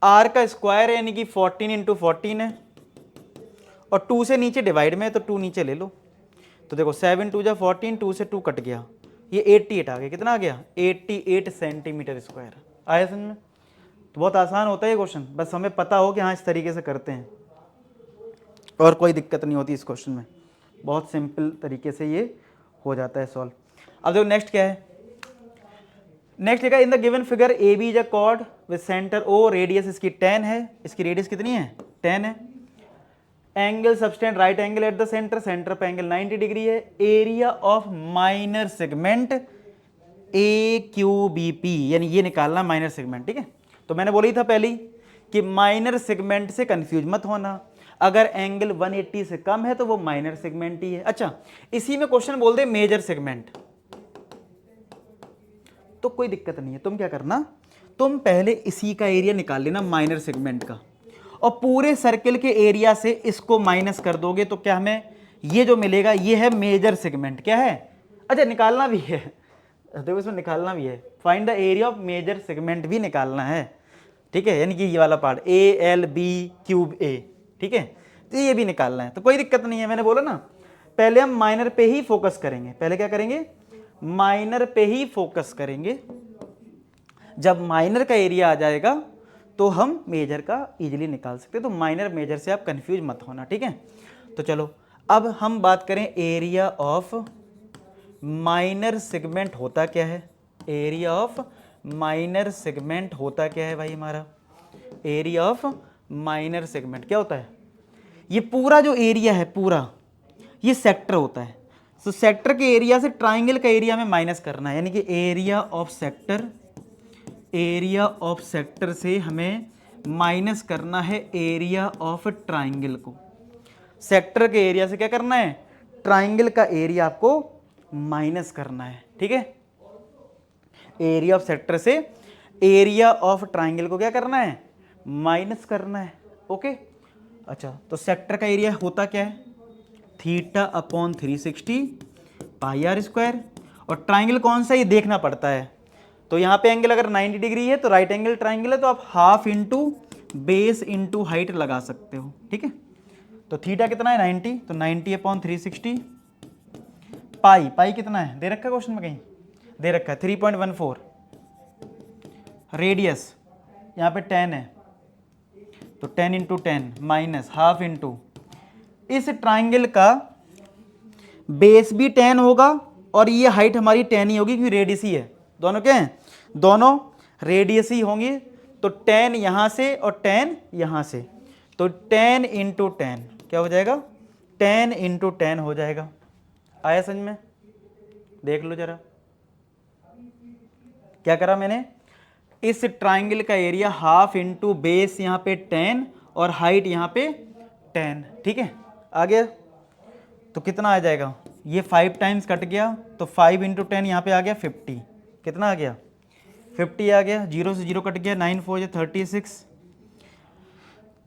आर का स्क्वायर यानी कि 14 इंटू 14 है, और 2 से नीचे डिवाइड में है तो 2 नीचे ले लो, तो देखो 7 2 जा 14, 2 से 2 कट गया, ये 88 आ गया। कितना आ गया, 88 सेंटीमीटर स्क्वायर। आया समझ में? तो बहुत आसान होता है ये क्वेश्चन, बस हमें पता हो कि हाँ इस तरीके से करते हैं, और कोई दिक्कत नहीं होती इस क्वेश्चन में, बहुत सिंपल तरीके से ये हो जाता है सॉल्व। अब देखो नेक्स्ट क्या है, नेक्स्ट लिखा in the given figure A B is a chord with centre O, radius इसकी 10 है, इसकी रेडियस कितनी है, 10 है, angle subtend right angle at the centre, centre पे एंगल 90 डिग्री है, area of minor segment A Q B P, यानी ये निकालना माइनर सेगमेंट। ठीक है, तो मैंने बोली था पहले कि माइनर सेगमेंट से कंफ्यूज मत होना, अगर एंगल 180 से कम है तो वो माइनर सेगमेंट ही है। अच्छा, इसी में क्वेश्चन बोल दे मेजर सेगमेंट, तो कोई दिक्कत नहीं है, तुम क्या करना, तुम पहले इसी का एरिया निकाल लेना माइनर सेगमेंट का, और पूरे सर्किल के एरिया से इसको माइनस कर दोगे तो क्या हमें ये जो मिलेगा ये है मेजर सेगमेंट। क्या है, अच्छा निकालना भी है, देखो इसमें निकालना भी है, find the area of major segment भी निकालना है। ठीक है, यानी कि ये वाला part A L B Q A, ठीक है, तो ये भी निकालना है, तो कोई दिक्कत नहीं है। मैंने बोला ना पहले हम माइनर पे ही फोकस करेंगे, पहले क्या करेंगे, माइनर पे ही फोकस करेंगे, जब माइनर का एरिया आ जाएगा तो हम मेजर का इजीली निकाल सकते हैं, तो माइनर मेजर से आप कंफ्यूज मत होना। ठीक है, तो चलो अब हम बात करें एरिया ऑफ माइनर सेगमेंट होता क्या है, एरिया ऑफ माइनर सेगमेंट होता क्या है भाई, हमारा एरिया ऑफ माइनर सेगमेंट क्या होता है, ये पूरा जो एरिया है पूरा ये सेक्टर होता है, तो सेक्टर के एरिया से ट्राइंगल का एरिया में माइनस करना है, यानी कि area of sector, area of sector से हमें माइनस करना है एरिया ऑफ ट्राइंगल को। सेक्टर के एरिया से क्या करना है, ट्राइंगल का एरिया आपको माइनस करना है। ठीक है, एरिया ऑफ सेक्टर से एरिया ऑफ ट्राइंगल को क्या करना है, माइनस करना है। ओके, अच्छा तो सेक्टर का एरिया होता क्या है, theta upon 360 pi are square, और ट्राइंगल कौन सा ये देखना पड़ता है, तो यहाँ पे एंगल अगर 90 डिग्री है तो राइट एंगल ट्राइंगल है, तो आप half into base into height लगा सकते हो। ठीक है, तो थीटा कितना है 90, तो 90 अपॉन 360 पाई, पाई कितना है दे रखा है क्वेश्चन में, कहीं दे रखा है 3.14, रेडियस यहाँ पे 10 है तो 10 इंटू 10 माइनस हाफ इंटू, इस ट्राइंगल का बेस भी 10 होगा और ये हाइट हमारी 10 ही होगी क्योंकि रेडियस ही है, दोनों क्या हैं, दोनों रेडियस ही होंगी, तो 10 यहाँ से और 10 यहाँ से, तो 10 इंटू 10 क्या हो जाएगा, 10 इंटू 10 हो जाएगा। आया समझ में, देख लो जरा क्या करा मैंने, इस ट्राइंगल का एरिया हाफ इंटू बेस यहाँ पे 10 और हाइट यहाँ पे 10। ठीक है, आ गया, तो कितना आ जाएगा, ये 5 टाइम्स कट गया, तो 5 इंटू 10 यहाँ पे आ गया 50, कितना आ गया 50 आ गया, 0 से 0 कट गया, 9 4 जा 36,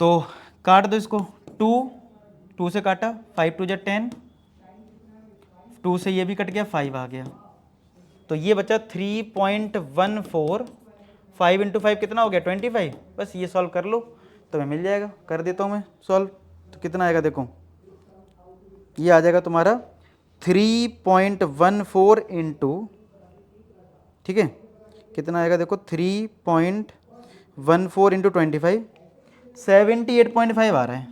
तो काट दो इसको, 2 से काटा, 5 2 जा 10, 2 से ये भी कट गया, 5 आ गया, तो ये बचा 3.14, 5 इंटू 5 कितना हो गया 25, बस ये सॉल्व कर लो तो मैं मिल जाएगा, कर देता हूँ मैं सॉल्व, तो कितना आएगा देखो, ये आ जाएगा तुम्हारा 3.14 इंटू, ठीक है कितना आएगा देखो 3.14 इंटू 25, 78.5 आ रहा है,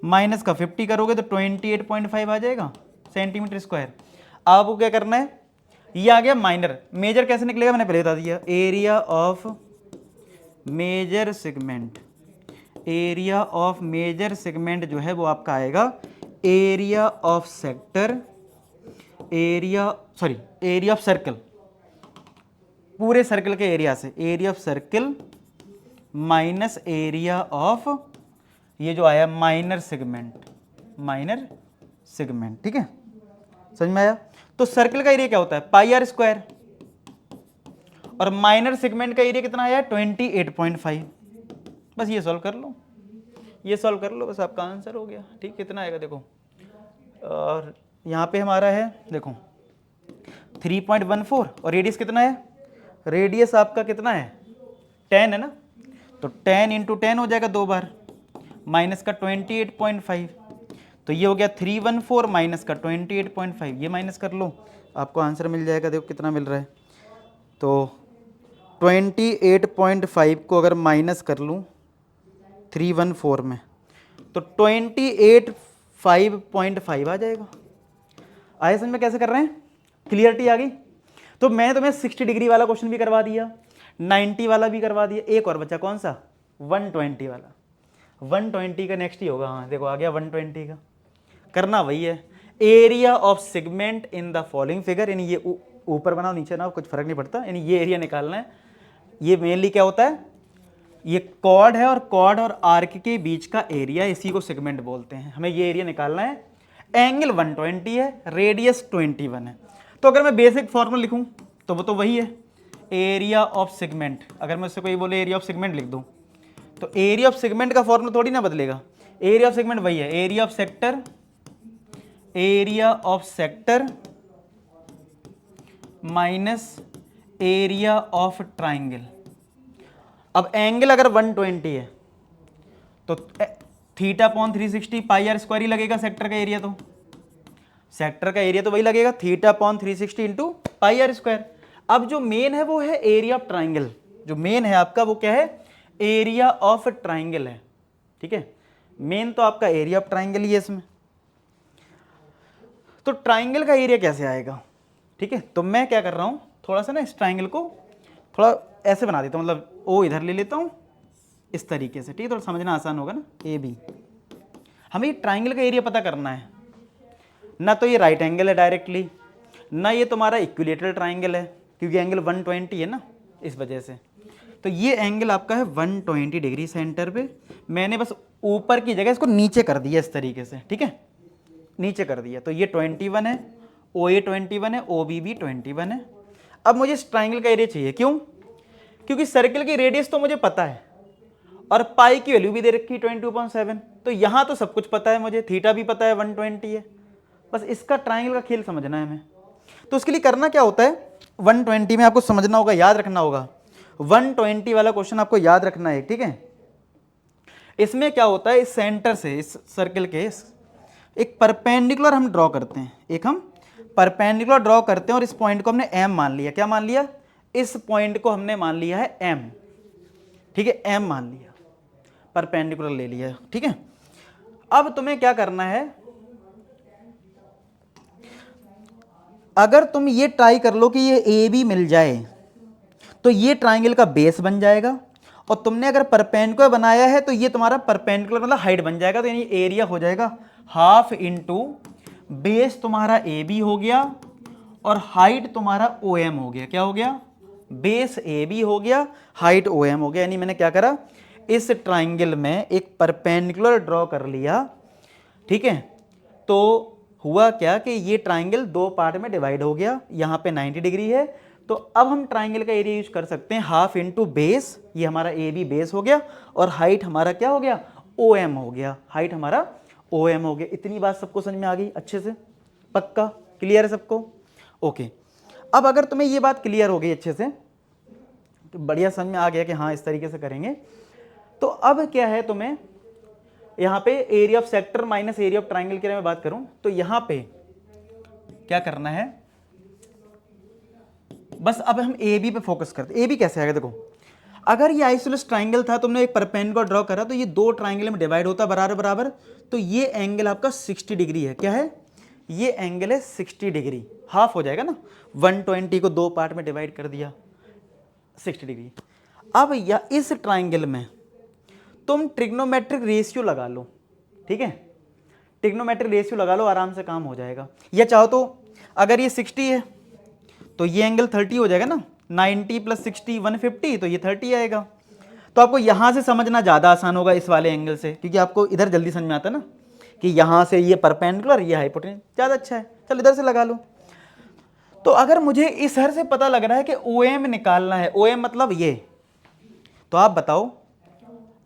माइनस का 50 करोगे तो 28.5 आ जाएगा सेंटीमीटर स्क्वायर। आपको क्या करना है, ये आ गया माइनर, मेजर कैसे निकलेगा मैंने पहले बता दिया, area of major segment, area of major segment जो है वो आपका आएगा area of sector, area of circle, पूरे सर्कल के एरिया से, area of circle minus area of ये जो आया माइनर सेगमेंट, ठीक है, समझ में आया। तो सर्कल का एरिया क्या होता है पाई आर स्क्वायर, और माइनर सेगमेंट का एरिया कितना आया 28.5। बस ये सॉल्व कर लो, बस आपका आंसर हो गया। ठीक, कितना आएगा देखो, और यहाँ पे हमारा है देखो 3.14, और रेडियस कितना है, रेडियस आपका कितना है 10 है ना, तो 10 × 10 हो जाएगा 2 बार, माइनस का 28.5, तो ये हो गया 314 माइनस का 28.5, ये माइनस कर लो आपको आंसर मिल जाएगा। देखो कितना मिल रहा है, तो 28.5 को अगर माइनस कर लूँ 314 में तो 28.5 आ जाएगा। आया समझ में कैसे कर रहे हैं, क्लियरिटी आ गई। तो मैं तुम्हें 60 डिग्री वाला क्वेश्चन भी करवा दिया, 90 वाला भी करवा दिया, एक और बचा कौन सा 120 वाला। 120 का नेक्स्ट ही होगा, हाँ देखो आ गया 120 का, करना वही है area of segment in the following figure, यानी ये ऊपर बनाओ नीचे ना कुछ फर्क नहीं पड़ता, यानी ये एरिया निकालना है। ये मेनली क्या होता है, ये कॉर्ड है और कॉर्ड और आर्क के बीच का एरिया, इसी को सेगमेंट बोलते हैं। हमें ये एरिया निकालना है, एंगल 120 है, रेडियस 21 है। तो अगर मैं बेसिक फॉर्मूला लिखूं तो वो तो वही है एरिया ऑफ सेगमेंट। अगर मैं उससे कोई बोले एरिया ऑफ सेगमेंट लिख दूं तो एरिया ऑफ सेगमेंट का फॉर्मूला थोड़ी ना बदलेगा, एरिया ऑफ सेगमेंट वही है, area of sector minus area of triangle. अब एंगल अगर 120 है तो θ/360 पाई आर स्क्वायर ही लगेगा सेक्टर का एरिया, तो सेक्टर का एरिया तो वही लगेगा θ/360 इंटू पाई आर स्क्वायर। अब जो मेन है वो है एरिया ऑफ ट्राइंगल, जो मेन है आपका वो क्या है एरिया ऑफ ट्राइंगल है। ठीक है, मेन तो आपका एरिया ऑफ ट्राइंगल ही है इसमें। तो ट्राइंगल का एरिया कैसे आएगा, ठीक है, तो मैं क्या कर रहा हूं थोड़ा सा ना इस ट्राइंगल को थोड़ा ऐसे बना देता हूं, मतलब ओ इधर ले लेता हूं इस तरीके से, ठीक है, थोड़ा समझना आसान होगा ना। ए बी, हमें ट्राइंगल का एरिया पता करना है ना, तो ये राइट एंगल है डायरेक्टली, ना ये तुम्हारा इक्विलेटरल ट्राइंगल है क्योंकि एंगल 120 है ना, इस वजह से। तो ये एंगल आपका है 120 डिग्री सेंटर पे, मैंने बस ऊपर की जगह इसको नीचे कर दिया इस तरीके से, ठीक है, नीचे कर दिया। तो ये 21 है, ओ ए 21 है, ओ बी भी 21 है। अब मुझे इस ट्राइंगल का एरिया चाहिए, क्यों, क्योंकि सर्किल की रेडियस तो मुझे पता है और पाई की वैल्यू भी दे रखी 22.7, तो यहाँ तो सब कुछ पता है मुझे, थीटा भी पता है 120 है, बस इसका ट्राइंगल का खेल समझना है हमें। तो उसके लिए करना क्या होता है, 120 में आपको समझना होगा, याद रखना होगा, 120 वाला क्वेश्चन आपको याद रखना है, ठीक है। इसमें क्या होता है, इस सेंटर से इस सर्किल के एक परपेंडिकुलर हम ड्रॉ करते हैं, एक हम परपेंडिकुलर ड्रॉ करते हैं और इस पॉइंट को हमने एम मान लिया। क्या मान लिया, इस पॉइंट को हमने मान लिया है एम, ठीक है, एम मान लिया, परपेंडिकुलर ले लिया, ठीक है। अब तुम्हें क्या करना है, अगर तुम ये ट्राई कर लो कि ये ए बी मिल जाए तो ये ट्राइंगल का बेस बन जाएगा, और तुमने अगर परपेंडिकुलर बनाया है तो ये तुम्हारा परपेंडिकुलर मतलब हाइट बन जाएगा, तो यानी एरिया हो जाएगा हाफ इंटू बेस तुम्हारा ए बी हो गया और हाइट तुम्हारा ओ एम हो गया। क्या हो गया, बेस ए बी हो गया, हाइट ओ एम हो गया। यानी मैंने क्या करा, इस ट्राइंगल में एक परपेंडिकुलर ड्रॉ कर लिया, ठीक है। तो हुआ क्या कि ये ट्राइंगल दो पार्ट में डिवाइड हो गया, यहाँ पे 90 डिग्री है, तो अब हम ट्राइंगल का एरिया यूज कर सकते हैं हाफ इंटू बेस, ये हमारा ए बी बेस हो गया और हाइट हमारा क्या हो गया ओ एम हो गया, हाइट हमारा ओ एम हो गया। इतनी बात सबको समझ में आ गई अच्छे से, पक्का क्लियर है सबको, ओके। अब अगर तुम्हें ये बात क्लियर हो गई अच्छे से, तो बढ़िया समझ में आ गया कि हाँ इस तरीके से करेंगे, तो अब क्या है, तुम्हें यहाँ पे area of sector minus area of triangle के बारे में बात करूं तो यहाँ पे क्या करना है, बस अब हम ए बी पे फोकस करते हैं। ए बी कैसे आएगा, देखो अगर ये आइसोलेस ट्राइंगल था, तुमने एक परपेंडिकुलर ड्रॉ करा, तो ये दो ट्राइंगल में डिवाइड होता बराबर बराबर, तो ये एंगल आपका 60 डिग्री है। क्या है, ये एंगल है 60 डिग्री, हाफ हो जाएगा ना, 120 को दो पार्ट में डिवाइड कर दिया 60 डिग्री। अब या इस ट्राइंगल में तुम ट्रिग्नोमेट्रिक रेशियो लगा लो, ठीक है, ट्रिग्नोमेट्रिक रेशियो लगा लो, आराम से काम हो जाएगा। या चाहो तो अगर ये 60 है तो ये एंगल 30 हो जाएगा ना, 90 + 60 150, तो ये 30 आएगा। तो आपको यहां से समझना ज़्यादा आसान होगा इस वाले एंगल से, क्योंकि आपको इधर जल्दी समझ में आता है ना कि यहां से ये परपेंडिकुलर, ये हाइपोटेन्यूस, ज़्यादा अच्छा है। चल इधर से लगा लो। तो अगर मुझे इस हर से पता लग रहा है कि OM निकालना है, OM मतलब ये, तो आप बताओ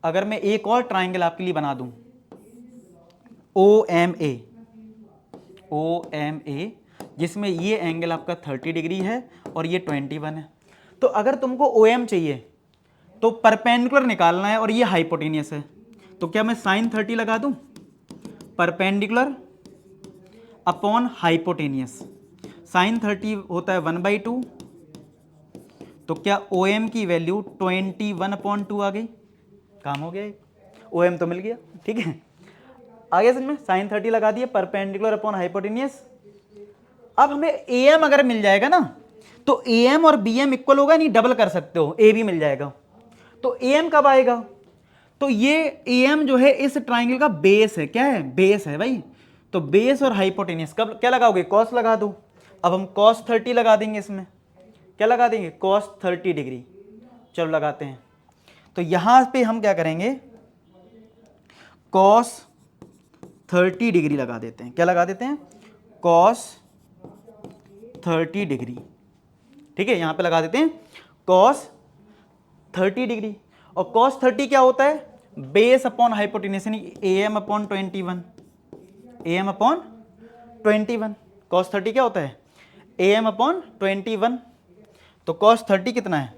अगर मैं एक और ट्राइंगल आपके लिए बना दूं, OMA, OMA, जिसमें ये एंगल आपका 30 डिग्री है और ये 21 है। तो अगर तुमको OM चाहिए तो परपेंडिकुलर निकालना है और ये हाइपोटेनियस है, तो क्या मैं sin 30 लगा दूं, परपेंडिकुलर अपॉन हाइपोटेनियस। sin 30 होता है 1/2, तो क्या OM की वैल्यू 21/2 आ गई, काम हो गया, OM तो मिल गया, ठीक है। आ गया समझ में, sin 30 लगा दिए, परपेंडिकुलर अपॉन हाइपोटेनियस। अब हमें AM अगर मिल जाएगा ना, तो AM और BM इक्वल होगा, नहीं डबल कर सकते हो, AB मिल जाएगा। तो AM कब आएगा, तो ये AM जो है इस ट्राइंगल का बेस है, क्या है, बेस है भाई। तो बेस और हाइपोटेनियस कब क्या लगाओगे, कॉस लगा दो। अब हम cos 30 लगा देंगे, इसमें क्या लगा देंगे, cos 30 डिग्री। चलो लगाते हैं। तो यहां पे हम क्या करेंगे, cos 30 डिग्री लगा देते हैं। क्या लगा देते हैं, cos 30 डिग्री, ठीक है, यहां पे लगा देते हैं cos 30 डिग्री। और cos 30 क्या होता है, बेस अपॉन हाइपोटेन्यूस, यानी AM upon 21, AM upon 21। cos 30 क्या होता है, AM अपॉन 21। तो cos 30 कितना है,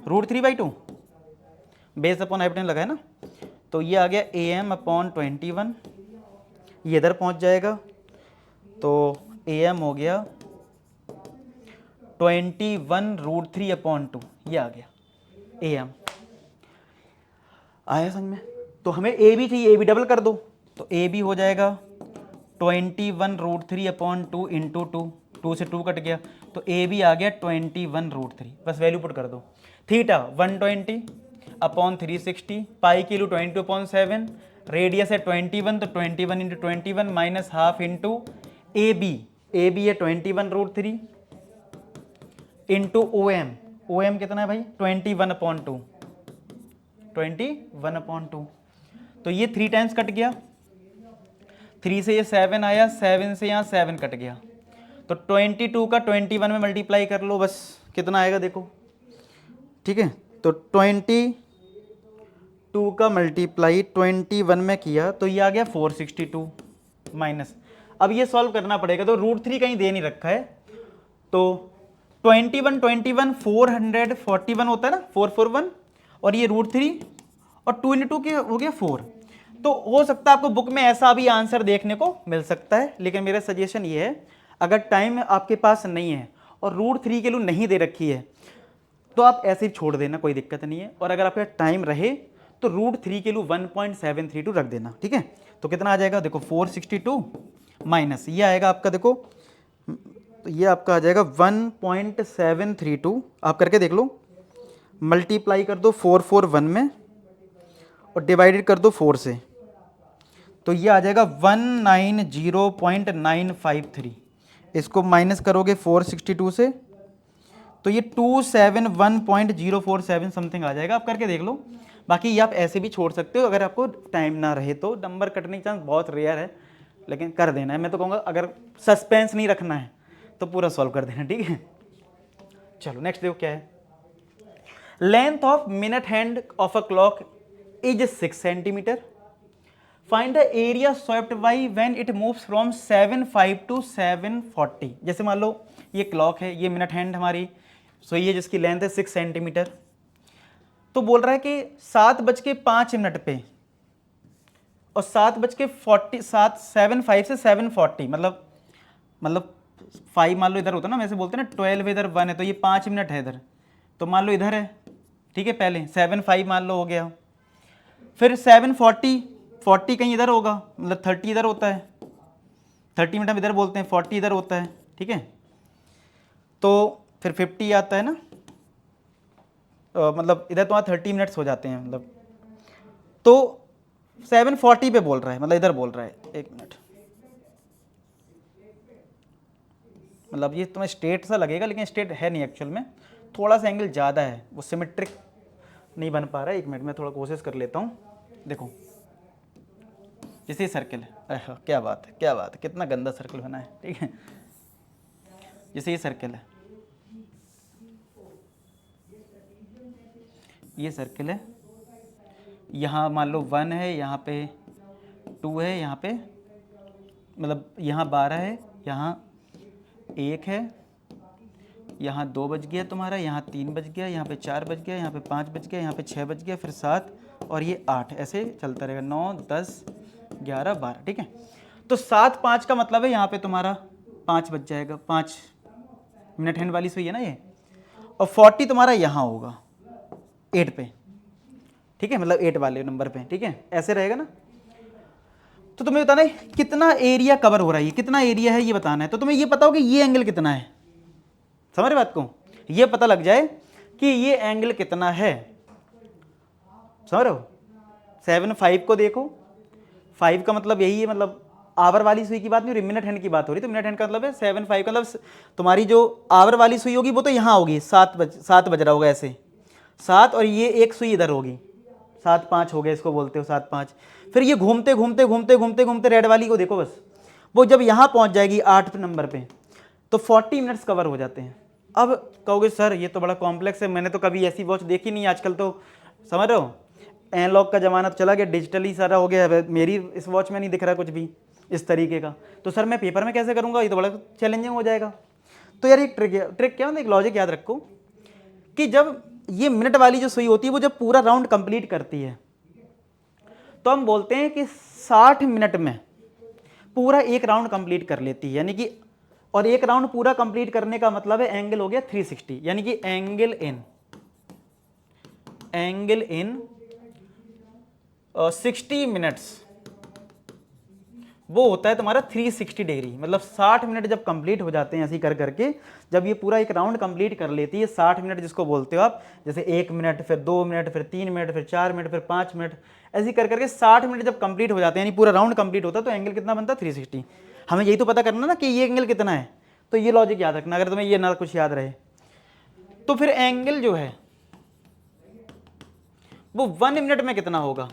√3/2, बेस अपॉन हाइपोटेन्यूस लगा है ना, तो ये आ गया AM अपॉन 21, ये इधर पहुंच जाएगा, तो AM हो गया 21√3/2, ये आ गया AM। आया समझ में। तो हमें AB चाहिए, AB डबल कर दो, तो AB हो जाएगा 21√3/2 इंटू 2, 2 से 2 कट गया, तो AB आ गया 21√3, बस वैल्यू पुट कर दो। थीटा 120/360, पाई की वैल्यू 22/7, रेडियस है 21, तो 21 into 21 minus half into AB, AB है 21√3 इंटू OM, OM कितना है भाई 21/2, 21/2, तो ये 3 टाइम्स कट गया, 3 से ये 7 आया, 7 से यहाँ 7 कट गया, तो 22 का 21 में मल्टीप्लाई कर लो, बस कितना आएगा देखो, ठीक है। तो 22 का मल्टीप्लाई 21 में किया तो ये आ गया 462 माइनस। अब ये सॉल्व करना पड़ेगा, तो √3 कहीं दे नहीं रखा है, तो 21 441 होता है ना, 441, और ये √3 और 2 × 2 के हो गया 4। तो हो सकता है आपको बुक में ऐसा भी आंसर देखने को मिल सकता है, लेकिन मेरा सजेशन ये है, अगर टाइम आपके पास नहीं है और √3 के लिए नहीं दे रखी है तो आप ऐसे ही छोड़ देना, कोई दिक्कत नहीं है। और अगर आपका टाइम रहे तो √3 के लिए 1.732 रख देना, ठीक है। तो कितना आ जाएगा देखो, 462 माइनस ये आएगा आपका, देखो तो ये आपका आ जाएगा 1.732, आप करके देख लो, मल्टीप्लाई कर दो 441 में और डिवाइडेड कर दो 4 से, तो ये आ जाएगा 190.953। इसको माइनस करोगे 462 से तो ये 271.047 समथिंग आ जाएगा, आप करके देख लो। बाकी ये आप ऐसे भी छोड़ सकते हो, अगर आपको टाइम ना रहे तो, नंबर कटने के चांस बहुत रेयर है, लेकिन कर देना है। मैं तो कहूँगा अगर सस्पेंस नहीं रखना है तो पूरा सॉल्व कर देना, ठीक है। चलो नेक्स्ट देखो क्या है, length of minute hand of a clock is 6 centimetre, find the area swept by when it moves from 7:05 to 7:40। जैसे मान लो ये क्लॉक है, ये मिनट हैंड हमारी सोई है जिसकी लेंथ है 6 सेंटीमीटर, तो बोल रहा है कि 7:05 पे और 7:45 से 7:40, मतलब 5 मान लो इधर होता है ना, वैसे बोलते हैं ना 12 इधर 1 है, तो ये 5 मिनट है इधर, तो मान लो इधर है, ठीक है, पहले 7:05 मान लो हो गया, फिर 7:40 कहीं इधर होगा, मतलब 30 इधर होता है, 30 मिनट हम इधर बोलते हैं, 40 इधर होता है, ठीक है। तो फिर 50 आता है ना, मतलब इधर तो 30 मिनट्स हो जाते हैं, मतलब तो 740 पे बोल रहा है, मतलब इधर बोल रहा है, एक मिनट, मतलब ये तुम्हें स्ट्रेट सा लगेगा लेकिन स्ट्रेट है नहीं एक्चुअल में, थोड़ा सा एंगल ज़्यादा है, वो सिमेट्रिक नहीं बन पा रहा है। एक मिनट में थोड़ा कोशिश कर लेता हूँ। देखो जैसे सर्कल है, क्या बात है, क्या बात है, कितना गंदा सर्कल बना है, ठीक है। जैसे ये सर्कल है, ये सर्कल है, यहाँ मान लो 1 है, यहाँ पे 2 है, यहाँ पे मतलब यहाँ 12 है, यहाँ 1 है, यहाँ 2 बज गया तुम्हारा, यहाँ 3 बज गया, यहाँ पे 4 बज गया, यहाँ पे 5 बज गया, यहाँ पे 6 बज गया, फिर 7 और ये 8, ऐसे चलता रहेगा, 9 10 11 12, ठीक है। तो 7 5 का मतलब है यहाँ पे तुम्हारा 5 बज जाएगा, 5 मिनट हैंड वाली सुई है ना ये, और 40 तुम्हारा यहाँ होगा 8 पे, ठीक है, मतलब 8 वाले नंबर पे, ठीक है, ऐसे रहेगा ना। तो तुम्हें बताना है कितना एरिया कवर हो रहा है, कितना एरिया है ये बताना है। तो तुम्हें ये पता हो कि ये एंगल कितना है, समझ रहे बात को, ये पता लग जाए कि ये एंगल कितना है, समझ रहे हो। 7 5 को देखो, 5 का मतलब यही है, मतलब आवर वाली सुई की बात नहीं हो रही, मिनट हैंड की बात हो रही। तो मिनट हैंड का मतलब है 7 5 का मतलब तुम्हारी जो आवर वाली सुई होगी वो तो यहाँ होगी, 7 बज रहा होगा ऐसे, 7 और ये एक सुई इधर होगी, 7 5 हो गया, इसको बोलते हो 7 5। फिर ये घूमते घूमते घूमते घूमते घूमते रेड वाली को देखो बस, वो जब यहाँ पहुँच जाएगी 8 नंबर पे, तो 40 मिनट्स कवर हो जाते हैं। अब कहोगे सर ये तो बड़ा कॉम्प्लेक्स है, मैंने तो कभी ऐसी वॉच देखी नहीं, आजकल तो समझ रहे हो एनालॉग का ज़माना तो चला गया, डिजिटली सारा हो गया है, मेरी इस वॉच में नहीं दिख रहा कुछ भी इस तरीके का। तो सर मैं पेपर में कैसे करूँगा, ये तो बड़ा चैलेंजिंग हो जाएगा। तो यार एक ट्रिक क्या, एक लॉजिक याद रखो कि जब ये मिनट वाली जो सुई होती है वो जब पूरा राउंड कंप्लीट करती है तो हम बोलते हैं कि 60 मिनट में पूरा एक राउंड कंप्लीट कर लेती है, यानी कि, और एक राउंड पूरा कंप्लीट करने का मतलब है एंगल हो गया 360, यानी कि एंगल इन 60 मिनट्स वो होता है तुम्हारा 360 डिग्री। मतलब 60 मिनट जब कंप्लीट हो जाते हैं ऐसे कर करके, जब ये पूरा एक राउंड कंप्लीट कर लेती है 60 मिनट जिसको बोलते हो आप, जैसे 1 मिनट, फिर 2 मिनट, फिर 3 मिनट, फिर 4 मिनट, फिर 5 मिनट, ऐसे कर करके 60 मिनट जब कंप्लीट हो जाते हैं, यानी पूरा राउंड कंप्लीट होता है, तो एंगल कितना बनता है 360। हमें यही तो पता करना ना कि ये एंगल कितना है, तो ये लॉजिक याद रखना, अगर तुम्हें ये ना कुछ याद रहे। तो फिर एंगल जो है वो 1 मिनट में कितना होगा,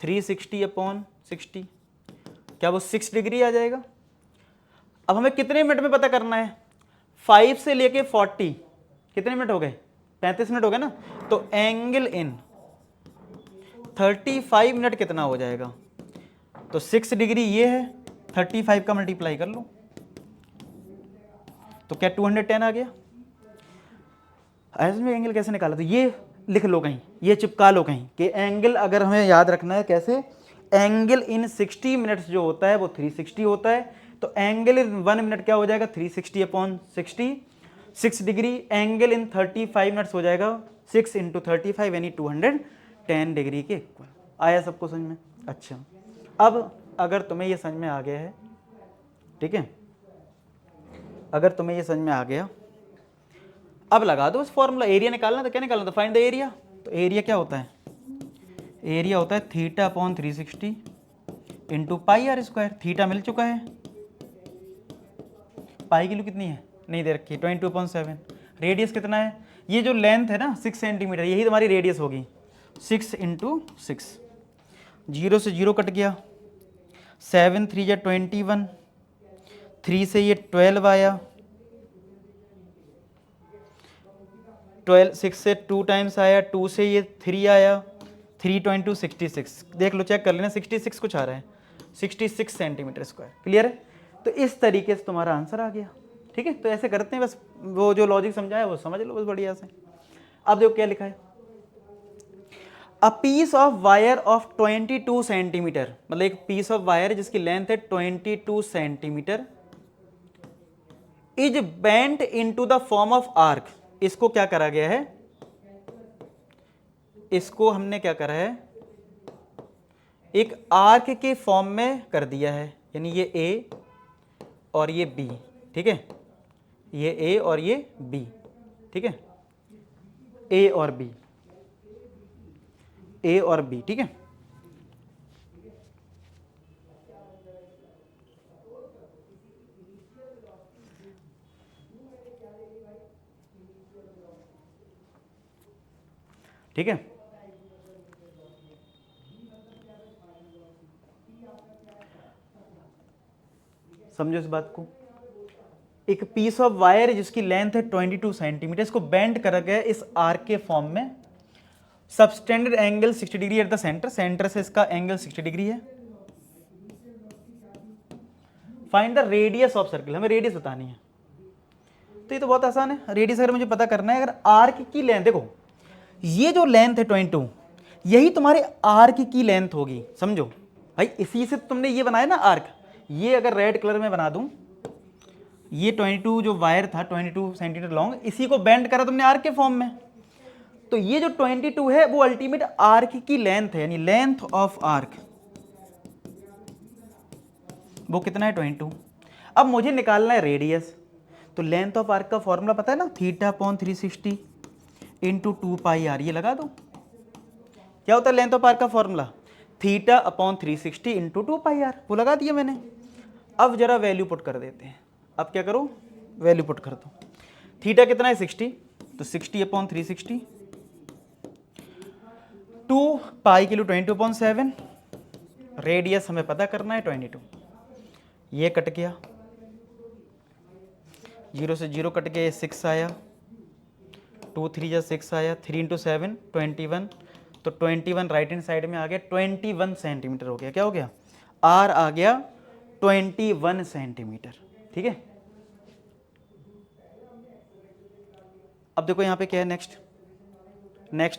360/60, क्या वो 6 डिग्री आ जाएगा। अब हमें कितने मिनट में पता करना है, 5 से लेके 40 कितने मिनट हो गए, 35 मिनट हो गए ना। तो एंगल इन 35 मिनट कितना हो जाएगा, तो 6 डिग्री ये है, 35 का मल्टीप्लाई कर लो, तो क्या 210 आ गया। ऐसे में एंगल कैसे निकाला, तो ये लिख लो कहीं, ये चिपका लो कहीं कि एंगल अगर हमें याद रखना है कैसे, एंगल इन 60 मिनट्स जो होता है वो 360 होता है, तो एंगल इन 1 मिनट क्या हो जाएगा 360/60, 6 डिग्री। एंगल इन 35 मिनट्स हो जाएगा 6 × 35 यानी 210 डिग्री के इक्वल। आया सबको समझ में। अच्छा, अब अगर तुम्हें ये समझ में आ गया है, ठीक है, अगर तुम्हें ये समझ में आ गया, अब लगा दो उस फॉर्मूला, एरिया निकालना तो क्या निकालना, तो फाइंड द एरिया। तो एरिया क्या होता है, एरिया होता है θ/360 × πr²। थीटा मिल चुका है, पाई की वैल्यू कितनी है नहीं दे रखी, 22/7। रेडियस कितना है, ये जो लेंथ है ना 6 सेंटीमीटर, यही तुम्हारी रेडियस होगी, 6 × 6, 0 से 0 कट गया, 7 3 या 21, 3 से ये 12 आया, 12 6 से 2 टाइम्स आया, 2 से ये 3 आया, 3 × 66, देख लो चेक कर लेना, 66 कुछ आ रहा है, 66 सेंटीमीटर स्क्वायर। क्लियर है। तो इस तरीके से तुम्हारा आंसर आ गया, ठीक है। तो ऐसे करते हैं, बस वो जो लॉजिक समझाया वो समझ लो बस बढ़िया से। अब देखो क्या लिखा है, a piece of wire of 22 centimetre, मतलब एक पीस ऑफ वायर जिसकी लेंथ है 22 centimetre, is bent into the form of arc. इसको क्या करा गया है, इसको हमने क्या करा है, एक आर्क के फॉर्म में कर दिया है, यानी ये ए और ये बी, ठीक है, ये ए और ये बी, ठीक है, ए और बी। ए और बी, ठीक है। ठीक है, समझो इस बात को। एक पीस ऑफ वायर जिसकी लेंथ है 22 सेंटीमीटर, इसको बेंड करा गया इस आर्क के फॉर्म में। Subtended angle 60 degree at the centre, centre से इसका एंगल 60 डिग्री है। Find the radius of circle, हमें रेडियस बतानी है। तो ये तो बहुत आसान है, रेडियस अगर मुझे पता करना है, अगर आर्क की लेंथ, देखो ये जो लेंथ है 22, यही तुम्हारे आर्क की लेंथ होगी, समझो भाई। इसी से तुमने ये बनाया ना आर्क। ये अगर रेड कलर में बना दूं, ये 22 जो वायर था 22 सेंटीमीटर लॉन्ग, इसी को बेंड करा तुमने आर्क के फॉर्म में। तो ये जो 22 है वो अल्टीमेट आर्क की लेंथ है, यानी लेंथ ऑफ आर्क वो कितना है 22। अब मुझे निकालना है रेडियस, तो लेंथ ऑफ आर्क का फॉर्मूला पता है ना, θ/360 इंटू 2πr, ये लगा दो। क्या होता है लेंथ ऑफ आर्क का फॉर्मूला, θ/360 इंटू 2πr, वो लगा दिया मैंने। अब जरा वैल्यू पुट कर देते हैं। अब क्या करो, वैल्यू पुट कर दो। थीटा कितना है 60, तो 60/360, 2 पाई किलो 22/7, रेडियस हमें पता करना है 22। ये कट गया, 0 से 0 कट गया, 6 आया, 2 3 जा 6 आया, 3 इंटू 7 21, तो 21 राइट हैंड साइड में आ गया, 21 सेंटीमीटर हो गया। क्या हो गया, आर आ गया 21 सेंटीमीटर, ठीक है। अब देखो यहाँ पे क्या है, नेक्स्ट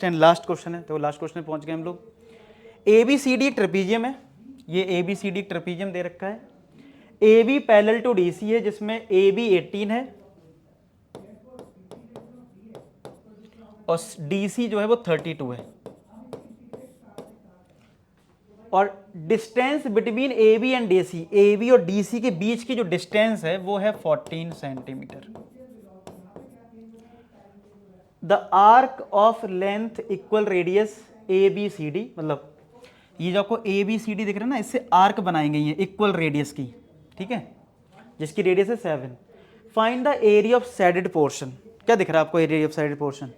एंड लास्ट क्वेश्चन है। तो लास्ट क्वेश्चन में पहुंच गए हम लोग। ABCD एक ट्रेपीजियम है, ये ABCD एक ट्रेपीजियम दे रखा है। AB पैरेलल टू DC है, जिसमें AB 18 है और DC जो है वो 32 है, और distance between AB and DC, AB और DC के बीच की जो डिस्टेंस है वो है 14 centimetre. The arc of length equal radius ABCD, मतलब ये जो आपको ABCD दिख रहा है ना, इससे आर्क बनाएंगे ये इक्वल रेडियस की, ठीक है, जिसकी रेडियस है 7। Find the area of shaded portion. क्या दिख रहा है आपको एरिया ऑफ सैडेड पोर्शन,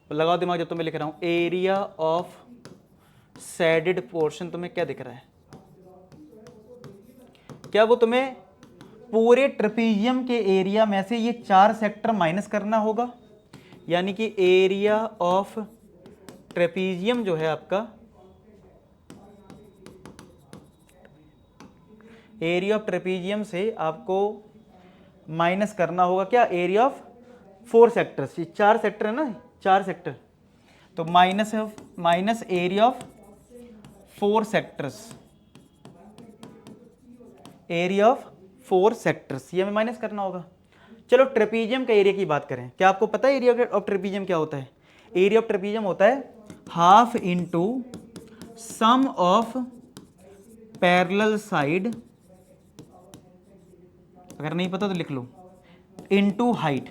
लगाओ दिमाग जब तो मैं लिख रहा हूं। एरिया ऑफ सैडेड पोर्शन तुम्हें क्या दिख रहा है, क्या वो तुम्हें पूरे ट्रेपीजियम के एरिया में से ये 4 सेक्टर माइनस करना होगा, यानी कि एरिया ऑफ ट्रेपीजियम जो है आपका, एरिया ऑफ ट्रेपीजियम से आपको माइनस करना होगा क्या, एरिया ऑफ 4 सेक्टर्स। ये 4 सेक्टर है ना, 4 सेक्टर, तो minus area of 4 sectors, area of 4 sectors, ये हमें माइनस करना होगा। चलो ट्रेपीजियम का एरिया की बात करें, क्या आपको पता है एरिया ऑफ ट्रेपीजियम क्या होता है? एरिया ऑफ ट्रेपीजियम होता है half into sum of parallel side, अगर नहीं पता तो लिख लो, इनटू हाइट,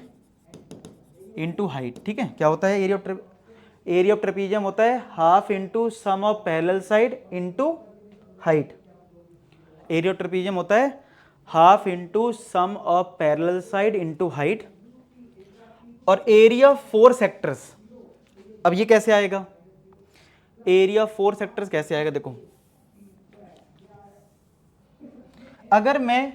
ठीक है। क्या होता है एरिया ऑफ ट्रेपीजियम होता है half into sum of parallel side into height. Area of trapezium होता है half into sum of parallel side into height. और एरिया ऑफ 4 सेक्टर्स, अब ये कैसे आएगा, एरिया ऑफ 4 सेक्टर्स कैसे आएगा, देखो अगर मैं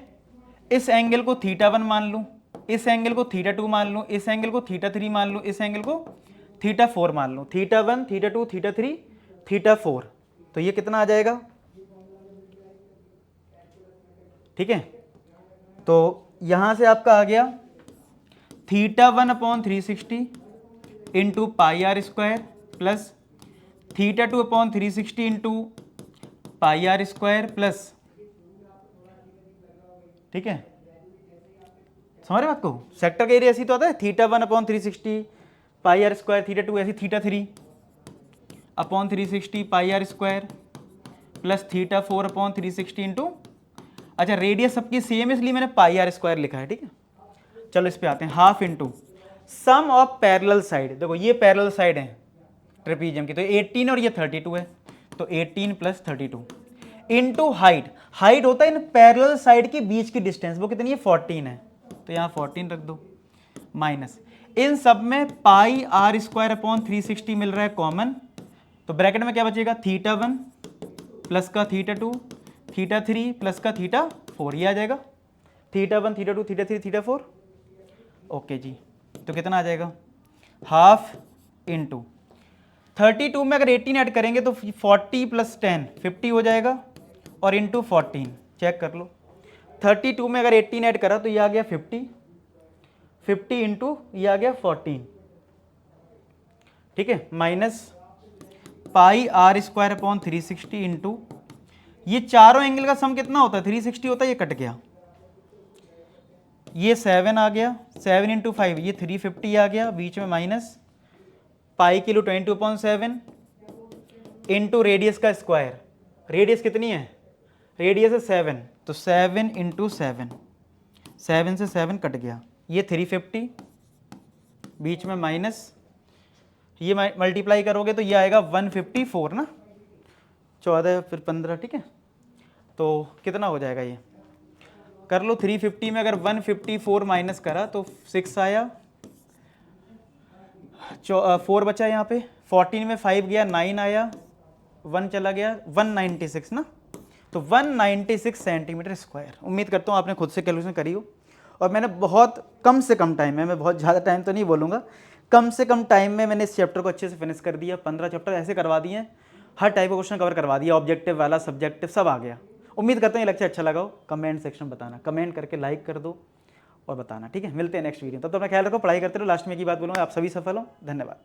इस एंगल को θ1 मान लूं, इस एंगल को θ2 मान लूं, इस एंगल को θ3 मान लूं, इस एंगल को θ4 मान लूं, θ1 θ2 θ3 θ4, तो ये कितना आ जाएगा, ठीक है। तो यहां से आपका आ गया θ1/360 into πr² plus θ2/360 into πr² plus, ठीक है, समझ रहे बात को। सेक्टर का एरिया ऐसी तो आता है θ1/360 πr² θ2 ऐसी θ3/360 πr² प्लस θ4/360 इंटू, अच्छा रेडियस सबकी सेम है इसलिए मैंने πr² लिखा है, ठीक है। चलो इस पे आते हैं, half into sum of parallel side, देखो ये पैरेलल साइड है, ट्रेपीजियम की, तो 18 और ये 32 है, तो 18 प्लस 32 इंटू हाइट। हाइट होता है इन पैरेलल साइड के बीच की डिस्टेंस, वो कितनी है 14 है, तो यहाँ 14 रख दो, माइनस इन सब में पाई आर स्क्वायर अपॉन 360 मिल रहा है कॉमन, तो ब्रैकेट में क्या बचेगा θ1 प्लस का θ2 θ3 प्लस का θ4, ये आ जाएगा θ1 θ2 θ3 θ4। ओके जी, तो कितना आ जाएगा हाफ इंटू 32 में अगर 18 ऐड करेंगे तो 40 प्लस 10 50 हो जाएगा, और इंटू 14 चेक कर लो। 32 में अगर 18 ऐड करा तो ये आ गया 50 इंटू ये आ गया 14, ठीक है, minus pi are square upon 360 into ये चारों एंगल का सम कितना होता है 360 होता है, ये कट गया, ये 7 आ गया, 7 इंटू 5 ये 350 आ गया, बीच में minus pi kilo 22/7 into radius का स्क्वायर, रेडियस कितनी है, रेडियस है 7, तो 7 इंटू 7, 7 से 7 कट गया, ये 350 बीच में माइनस, ये मल्टीप्लाई करोगे तो ये आएगा 154 ना, 14 फिर 15, ठीक है, तो कितना हो जाएगा ये कर लो। 350 में अगर 154 माइनस करा तो 6 आया, 4 बचा यहाँ पे, 14 में 5 गया 9 आया, 1 चला गया 196 ना, तो 196 सेंटीमीटर स्क्वायर। उम्मीद करता हूँ आपने खुद से कैलकुलेशन करी हो, और मैंने बहुत कम से कम टाइम में, मैं बहुत ज़्यादा टाइम तो नहीं बोलूँगा, कम से कम टाइम में मैंने इस चैप्टर को अच्छे से फिनिश कर दिया। 15 चैप्टर ऐसे करवा दिए हैं, हर टाइप का क्वेश्चन कवर करवा दिया, ऑब्जेक्टिव वाला सब्जेक्टिव सब आ गया। उम्मीद करते हैं ये लेक्चर अच्छा लगा हो, कमेंट सेक्शन बताना, कमेंट करके लाइक कर दो और बताना, ठीक है। मिलते हैं नेक्स्ट वीडियो, तब तो अपना ख्याल रखो, पढ़ाई करते रहो। लास्ट में की बात बोलूँगा, आप सभी सफल हो, धन्यवाद।